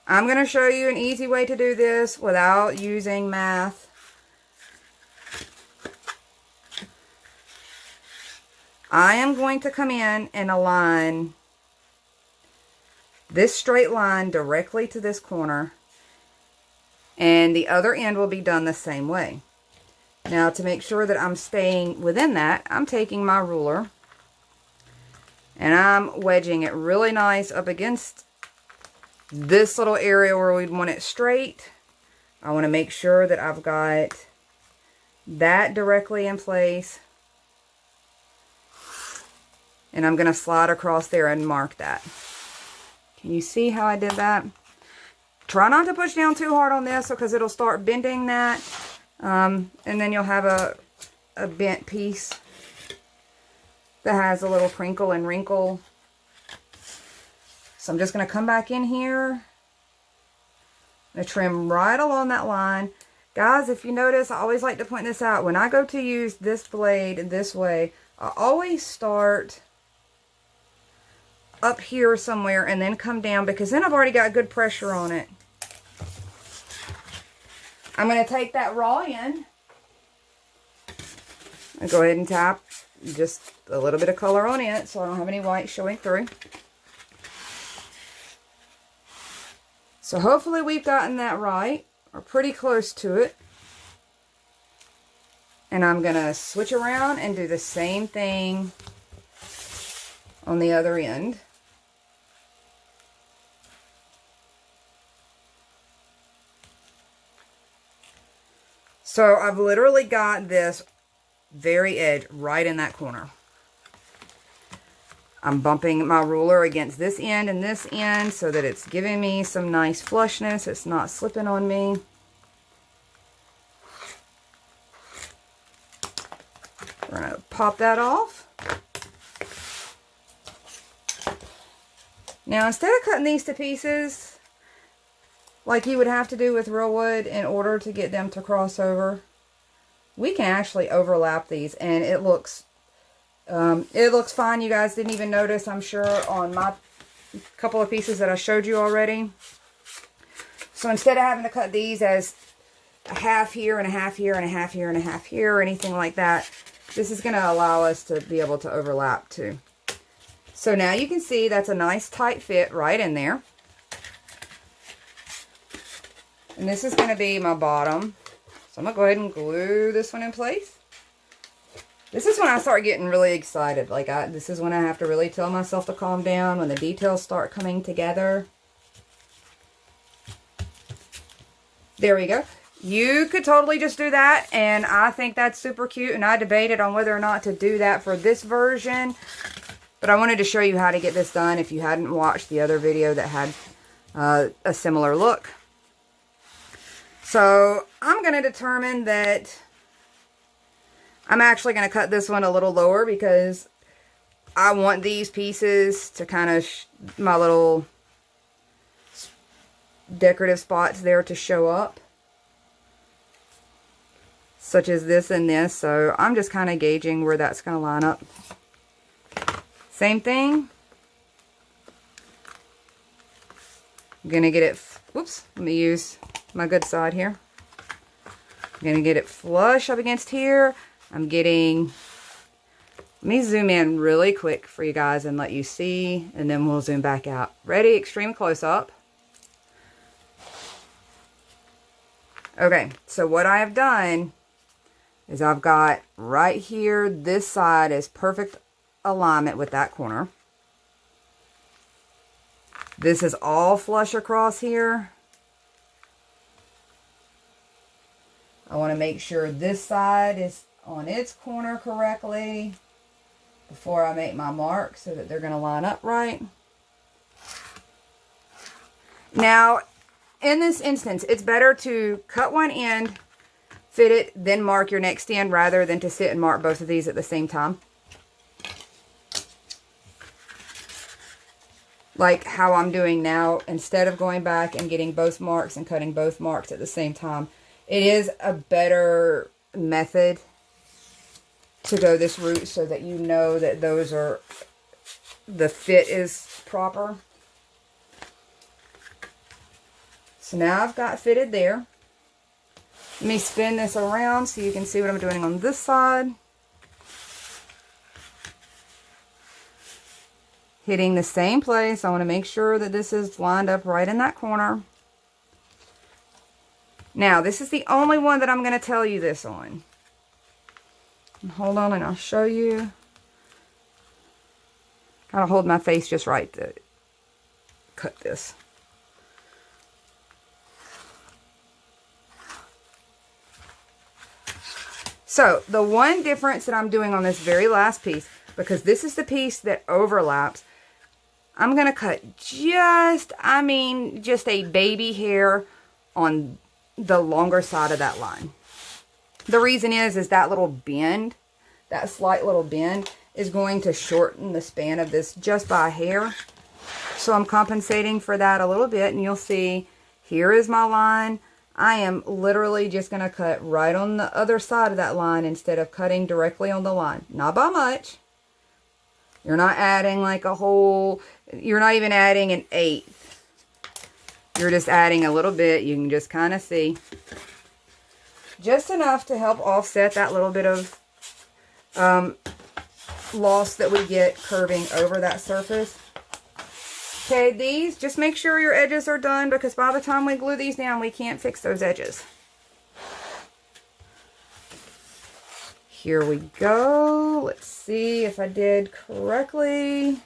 I'm going to show you an easy way to do this without using math. I am going to come in and align this straight line directly to this corner, and the other end will be done the same way. Now, to make sure that I'm staying within that, I'm taking my ruler and I'm wedging it really nice up against this little area where we'd want it straight. I want to make sure that I've got that directly in place. And I'm going to slide across there and mark that. Can you see how I did that? Try not to push down too hard on this because it'll start bending that. And then you'll have a bent piece that has a little crinkle and wrinkle. So I'm just going to come back in here. I'm going to trim right along that line. Guys, if you notice, I always like to point this out. When I go to use this blade this way, I always start up here somewhere and then come down, because then I've already got good pressure on it. I'm going to take that raw end and go ahead and tap just a little bit of color on it so I don't have any white showing through. So hopefully we've gotten that right, or pretty close to it. And I'm going to switch around and do the same thing on the other end. So I've literally got this very edge right in that corner. I'm bumping my ruler against this end and this end so that it's giving me some nice flushness. It's not slipping on me. We're going to pop that off. Now, instead of cutting these to pieces like you would have to do with real wood in order to get them to cross over, we can actually overlap these, and it looks fine. You guys didn't even notice, I'm sure, on my couple of pieces that I showed you already. So instead of having to cut these as a half here and a half here and a half here and a half here or anything like that, this is going to allow us to be able to overlap too. So now you can see that's a nice tight fit right in there. And this is going to be my bottom. So I'm going to go ahead and glue this one in place. This is when I start getting really excited. Like, this is when I have to really tell myself to calm down, when the details start coming together. There we go. You could totally just do that, and I think that's super cute, and I debated on whether or not to do that for this version. But I wanted to show you how to get this done if you hadn't watched the other video that had a similar look. So, I'm going to determine that I'm actually going to cut this one a little lower because I want these pieces to kind of, my little decorative spots there to show up. Such as this and this. So I'm just kind of gauging where that's going to line up. Same thing. I'm going to get it, whoops, let me use my good side here. I'm going to get it flush up against here. I'm getting, let me zoom in really quick for you guys and let you see, and then we'll zoom back out. Ready? Extreme close up. Okay, so what I have done is I've got right here, this side is perfect alignment with that corner. This is all flush across here. I want to make sure this side is on its corner correctly before I make my mark so that they're going to line up right. Now, in this instance, it's better to cut one end, fit it, then mark your next end rather than to sit and mark both of these at the same time. Like how I'm doing now, instead of going back and getting both marks and cutting both marks at the same time. It is a better method to go this route so that you know that those are, the fit is proper. So now I've got fitted there. Let me spin this around so you can see what I'm doing on this side. Hitting the same place. I want to make sure that this is lined up right in that corner. Now, this is the only one that I'm going to tell you this on. Hold on and I'll show you. Gotta hold my face just right to cut this. So, the one difference that I'm doing on this very last piece, because this is the piece that overlaps, I'm going to cut just a baby hair on the longer side of that line. The reason is that little bend, that slight little bend, is going to shorten the span of this just by a hair. So I'm compensating for that a little bit, and you'll see, here is my line. I am literally just going to cut right on the other side of that line instead of cutting directly on the line. Not by much. You're not adding like a whole, you're not even adding an eighth. You're just adding a little bit. You can just kind of see. Just enough to help offset that little bit of loss that we get curving over that surface. Okay, these, just make sure your edges are done, because by the time we glue these down, we can't fix those edges. Here we go. Let's see if I did correctly.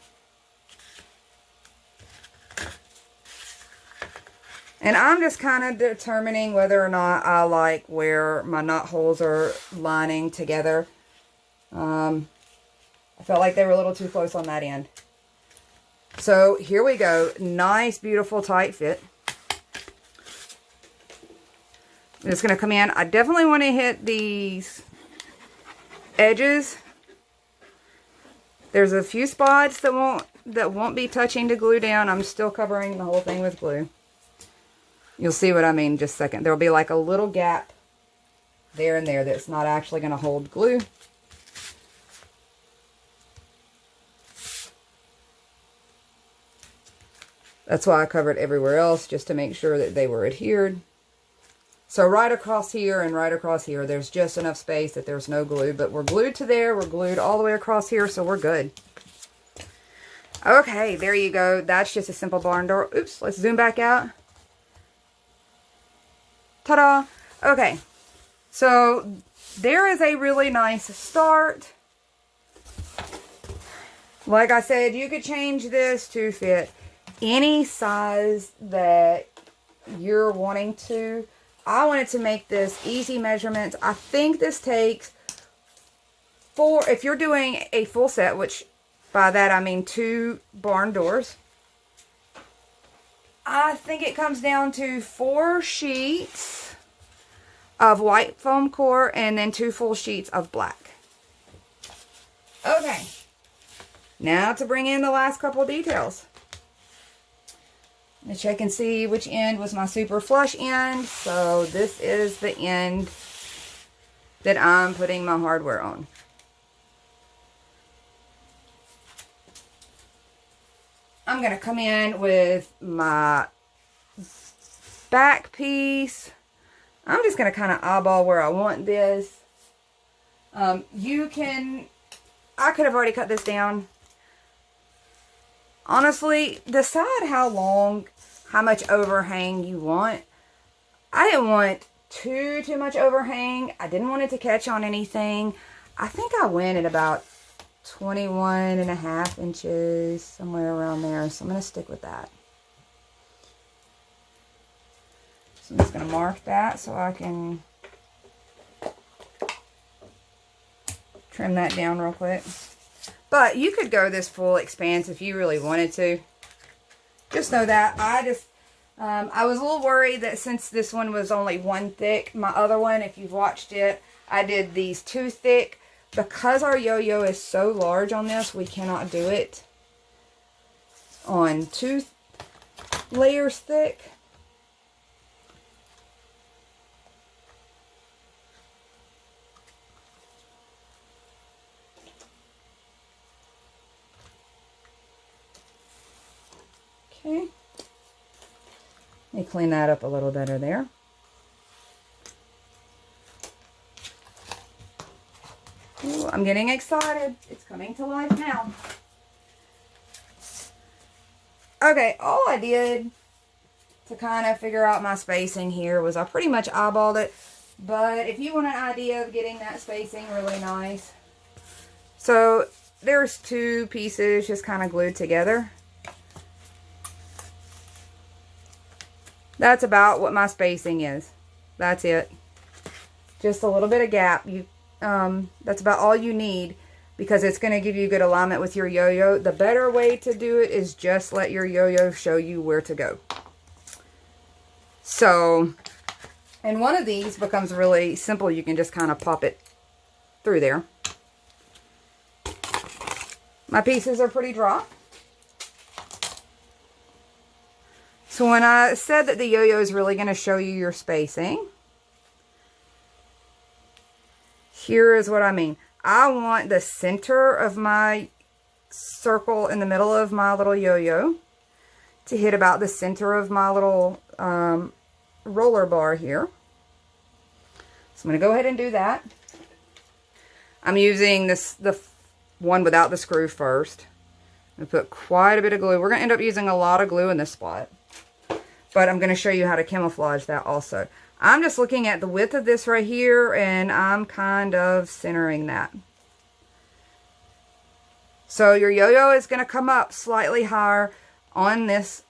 And I'm just kind of determining whether or not I like where my knot holes are lining together. I felt like they were a little too close on that end. So here we go. Nice, beautiful, tight fit. I'm just going to come in. I definitely want to hit these edges. There's a few spots that won't be touching to glue down. I'm still covering the whole thing with glue. You'll see what I mean in just a second. There'll be like a little gap there and there that's not actually going to hold glue. That's why I covered everywhere else, just to make sure that they were adhered. So right across here and right across here, there's just enough space that there's no glue. But we're glued to there. We're glued all the way across here, so we're good. Okay, there you go. That's just a simple barn door. Oops, let's zoom back out. Ta-da! Okay, so there is a really nice start. Like I said, you could change this to fit any size that you're wanting to. I wanted to make this easy measurements. I think this takes 4, if you're doing a full set, which by that I mean 2 barn doors. I think it comes down to 4 sheets of white foam core and then 2 full sheets of black. Okay, now to bring in the last couple of details. Let's check and see which end was my super flush end. So this is the end that I'm putting my hardware on. I'm going to come in with my back piece. I'm just going to kind of eyeball where I want this. I could have already cut this down. Honestly, decide how much overhang you want. I didn't want too much overhang. I didn't want it to catch on anything. I think I went at about 21.5 inches, somewhere around there. So I'm going to stick with that. So I'm just going to mark that so I can trim that down real quick. But you could go this full expanse if you really wanted to. Just know that. I was a little worried that since this one was only 1 thick, my other one, if you've watched it, I did these 2 thick. Because our yo-yo is so large on this, we cannot do it on 2 layers thick. Okay. Let me clean that up a little better there. Ooh, I'm getting excited. It's coming to life now. Okay, all I did to kind of figure out my spacing here was I pretty much eyeballed it. But if you want an idea of getting that spacing really nice. So there's 2 pieces just kind of glued together. That's about what my spacing is. That's it. Just a little bit of gap. That's about all you need because it's going to give you good alignment with your yo-yo. The better way to do it is just let your yo-yo show you where to go. So, and one of these becomes really simple. You can just kind of pop it through there. My pieces are pretty dry. So when I said that the yo-yo is really going to show you your spacing, here is what I mean. I want the center of my circle in the middle of my little yo-yo to hit about the center of my little roller bar here. So I'm going to go ahead and do that. I'm using the one without the screw first. I'm going to put quite a bit of glue. We're going to end up using a lot of glue in this spot. But I'm going to show you how to camouflage that also. I'm just looking at the width of this right here, and I'm kind of centering that. So your yo-yo is going to come up slightly higher on this.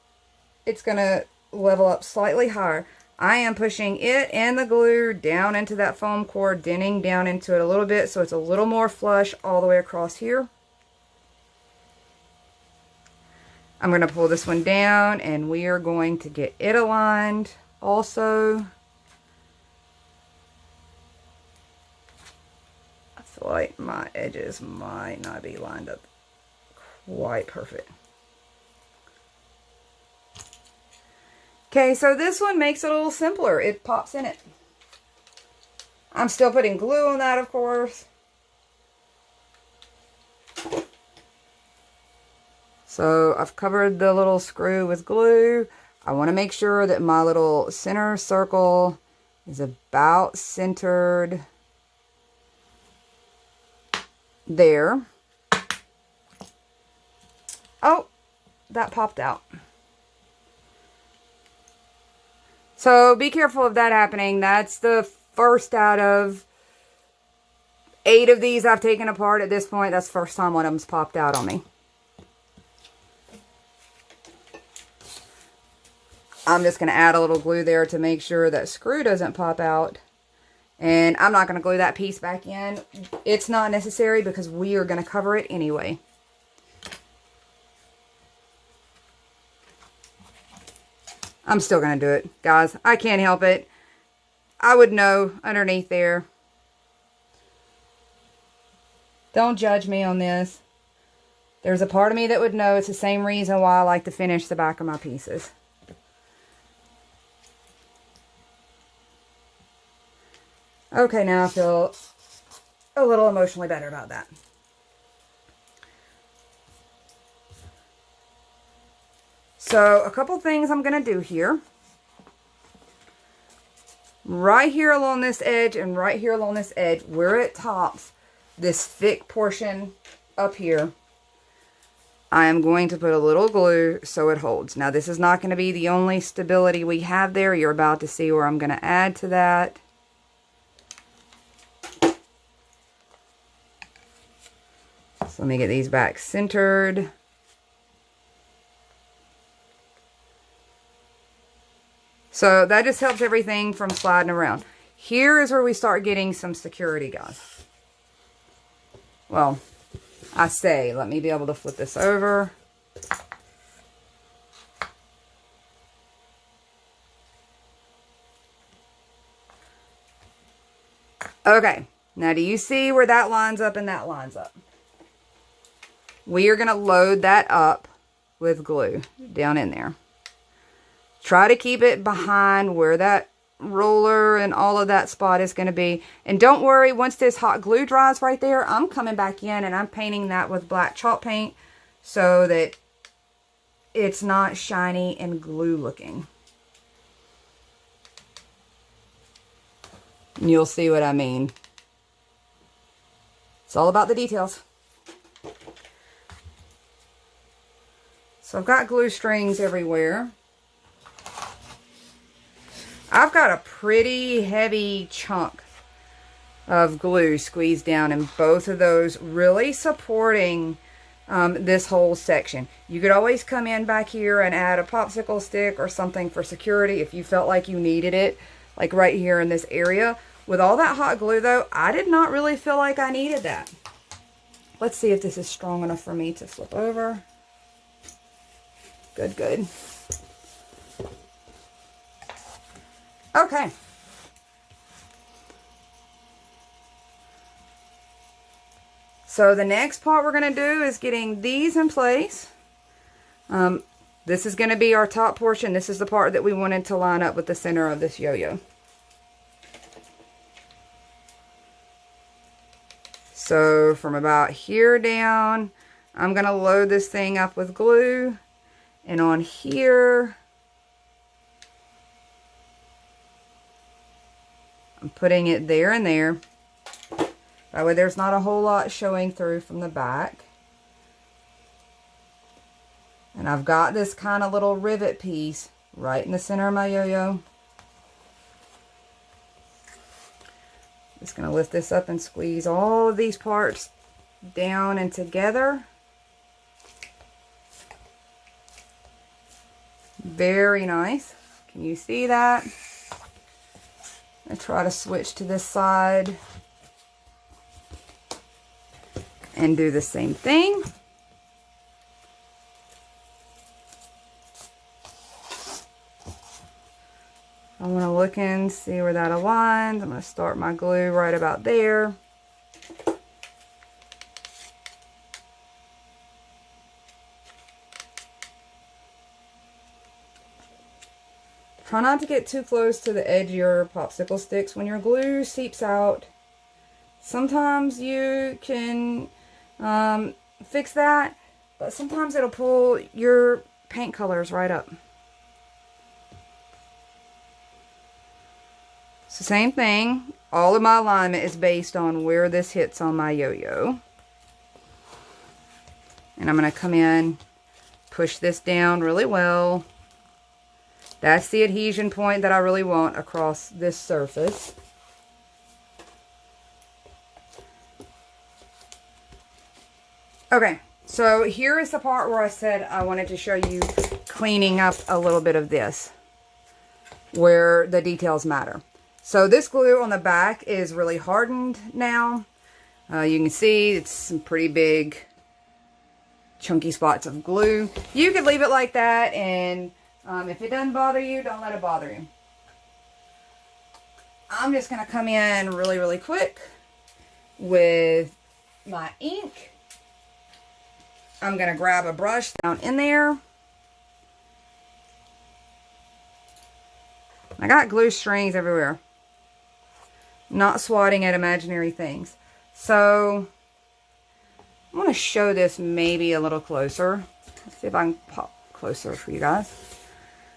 It's going to level up slightly higher. I am pushing it and the glue down into that foam core, denting down into it a little bit so it's a little more flush all the way across here. I'm going to pull this one down, and we are going to get it aligned also. I feel like my edges might not be lined up quite perfect. Okay, so this one makes it a little simpler. It pops in it. I'm still putting glue on that, of course. So I've covered the little screw with glue. I want to make sure that my little center circle is about centered there. Oh, that popped out. So be careful of that happening. That's the first out of 8 of these I've taken apart at this point. That's the first time one of them's popped out on me. I'm just going to add a little glue there to make sure that screw doesn't pop out. And I'm not going to glue that piece back in. It's not necessary because we are going to cover it anyway. I'm still going to do it, guys. I can't help it. I would know underneath there. Don't judge me on this. There's a part of me that would know. It's the same reason why I like to finish the back of my pieces. Okay, now I feel a little emotionally better about that. So, a couple things I'm going to do here. Right here along this edge and right here along this edge, where it tops this thick portion up here, I am going to put a little glue so it holds. Now, this is not going to be the only stability we have there. You're about to see where I'm going to add to that. So let me get these back centered. So that just helps everything from sliding around. Here is where we start getting some security, guys. Well, I say, let me be able to flip this over. Okay, now do you see where that lines up and that lines up? We are going to load that up with glue down in there. Try to keep it behind where that roller and all of that spot is going to be. And don't worry, once this hot glue dries right there, I'm coming back in and I'm painting that with black chalk paint so that it's not shiny and glue looking. And you'll see what I mean. It's all about the details. So I've got glue strings everywhere. I've got a pretty heavy chunk of glue squeezed down in both of those, really supporting this whole section. You could always come in back here and add a popsicle stick or something for security if you felt like you needed it, like right here in this area. With all that hot glue though, I did not really feel like I needed that. Let's see if this is strong enough for me to flip over. Good, good. Okay. So the next part we're going to do is getting these in place. This is going to be our top portion. This is the part that we wanted to line up with the center of this yo-yo. So from about here down, I'm going to load this thing up with glue. And on here, I'm putting it there and there. That way there's not a whole lot showing through from the back. And I've got this kind of little rivet piece right in the center of my yo-yo. Just going to lift this up and squeeze all of these parts down and together. Very nice. Can you see that? I try to switch to this side and do the same thing. I want to look and see where that aligns. I'm going to start my glue right about there. Try not to get too close to the edge of your popsicle sticks. When your glue seeps out, sometimes you can fix that, but sometimes it'll pull your paint colors right up. So same thing. All of my alignment is based on where this hits on my yo-yo. And I'm going to come in, push this down really well. That's the adhesion point that I really want across this surface. Okay, so here is the part where I said I wanted to show you cleaning up a little bit of this. where the details matter. So this glue on the back is really hardened now. You can see it's some pretty big chunky spots of glue. You could leave it like that, and if it doesn't bother you, don't let it bother you. I'm just going to come in really, really quick with my ink. I'm going to grab a brush down in there. I got glue strings everywhere. Not swatting at imaginary things. So, I'm going to show this maybe a little closer. Let's see if I can pop closer for you guys.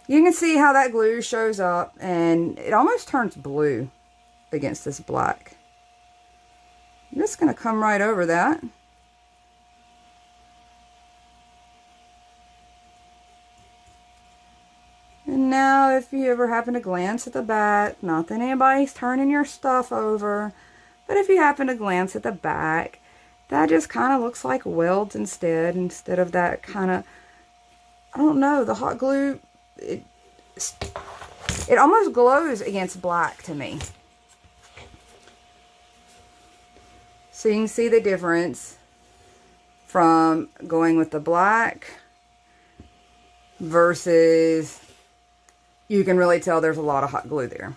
You can see how that glue shows up, and it almost turns blue against this black. I'm just going to come right over that. And now if you ever happen to glance at the back, not that anybody's turning your stuff over, but if you happen to glance at the back, that just kind of looks like welds instead of that kind of, I don't know, the hot glue, it almost glows against black to me. So you can see the difference from going with the black versus, you can really tell there's a lot of hot glue there.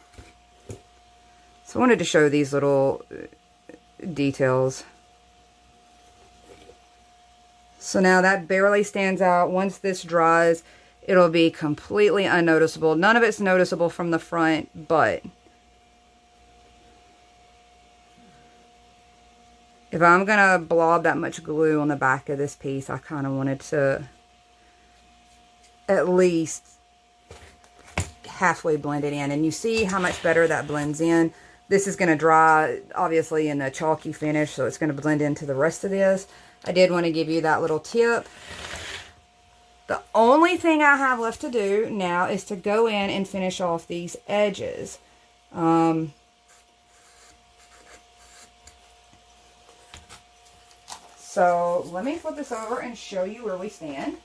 So I wanted to show these little details. So now that barely stands out. Once this dries, it'll be completely unnoticeable. None of it's noticeable from the front, but if I'm going to blob that much glue on the back of this piece, I kind of wanted to at least halfway blend it in. And you see how much better that blends in. This is going to dry, obviously, in a chalky finish, so it's going to blend into the rest of this. I did want to give you that little tip. The only thing I have left to do now is to go in and finish off these edges. So let me flip this over and show you where we stand.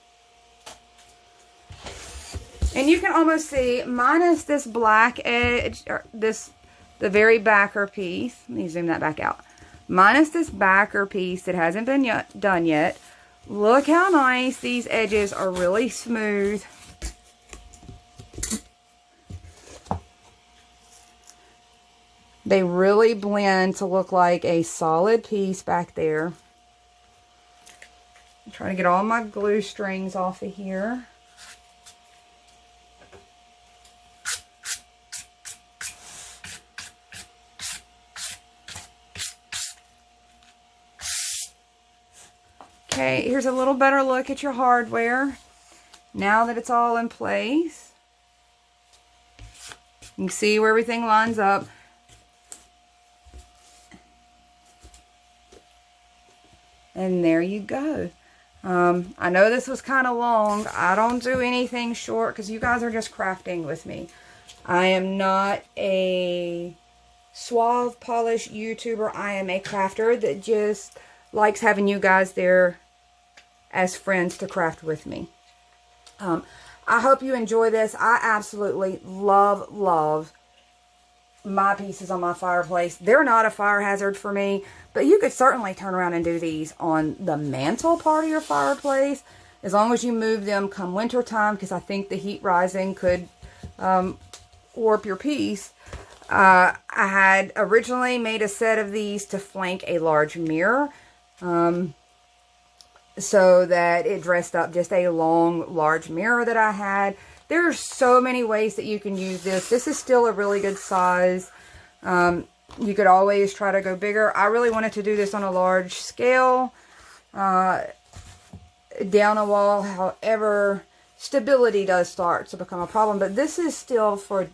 And you can almost see, minus this black edge, or the very backer piece. Let me zoom that back out. Minus this backer piece that hasn't been done yet. Look how nice these edges are, really smooth. They really blend to look like a solid piece back there. I'm trying to get all my glue strings off of here. Okay, here's a little better look at your hardware now that it's all in place. You can see where everything lines up. And there you go. I know this was kind of long. I don't do anything short because you guys are just crafting with me. I am not a suave polish YouTuber. I am a crafter that just likes having you guys there as friends to craft with me. I hope you enjoy this. I absolutely love my pieces on my fireplace. They're not a fire hazard for me, but you could certainly turn around and do these on the mantle part of your fireplace, as long as you move them come winter time, because I think the heat rising could warp your piece. I had originally made a set of these to flank a large mirror, so that it dressed up just a long, large mirror that I had. There are so many ways that you can use this. This is still a really good size. You could always try to go bigger. I really wanted to do this on a large scale, down a wall. However, stability does start to become a problem. But this is still for,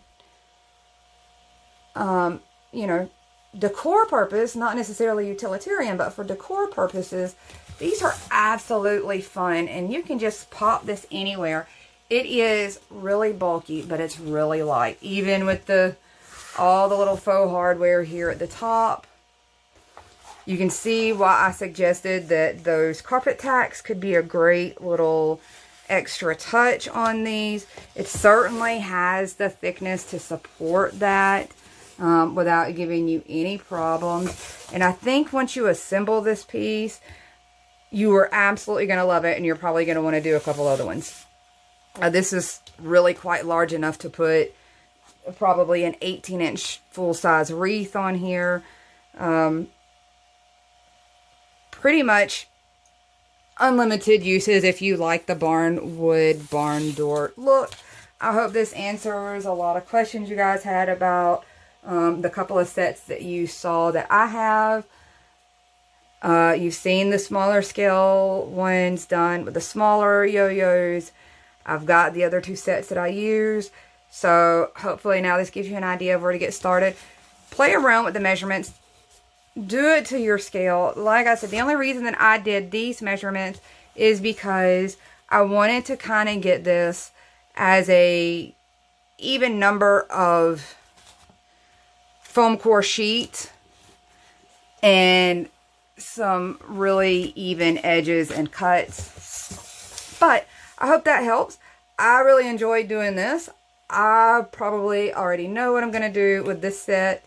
you know, decor purpose, not necessarily utilitarian, but for decor purposes. These are absolutely fun, and you can just pop this anywhere. It is really bulky, but it's really light. Even with all the little faux hardware here at the top. You can see why I suggested that those carpet tacks could be a great little extra touch on these. It certainly has the thickness to support that without giving you any problems. And I think once you assemble this piece, you are absolutely going to love it, and you're probably going to want to do a couple other ones. This is really quite large enough to put probably an 18-inch full-size wreath on here. Pretty much unlimited uses if you like the barn wood barn door look. I hope this answers a lot of questions you guys had about the couple of sets that you saw that I have. You've seen the smaller scale ones done with the smaller yo-yos. I've got the other two sets that I use. So hopefully now this gives you an idea of where to get started. Play around with the measurements. Do it to your scale. Like I said, the only reason that I did these measurements is because I wanted to kind of get this as a even number of foam core sheet and some really even edges and cuts. But I hope that helps. I really enjoyed doing this. I probably already know what I'm going to do with this set.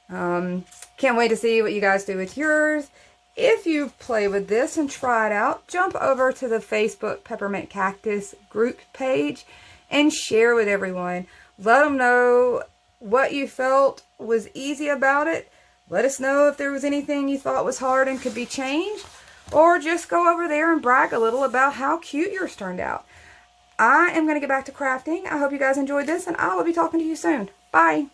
Can't wait to see what you guys do with yours. If you play with this and try it out, jump over to the Facebook Peppermint Cactus group page and share with everyone. Let them know what you felt was easy about it. Let us know if there was anything you thought was hard and could be changed. Or just go over there and brag a little about how cute yours turned out. I am going to get back to crafting. I hope you guys enjoyed this, and I will be talking to you soon. Bye.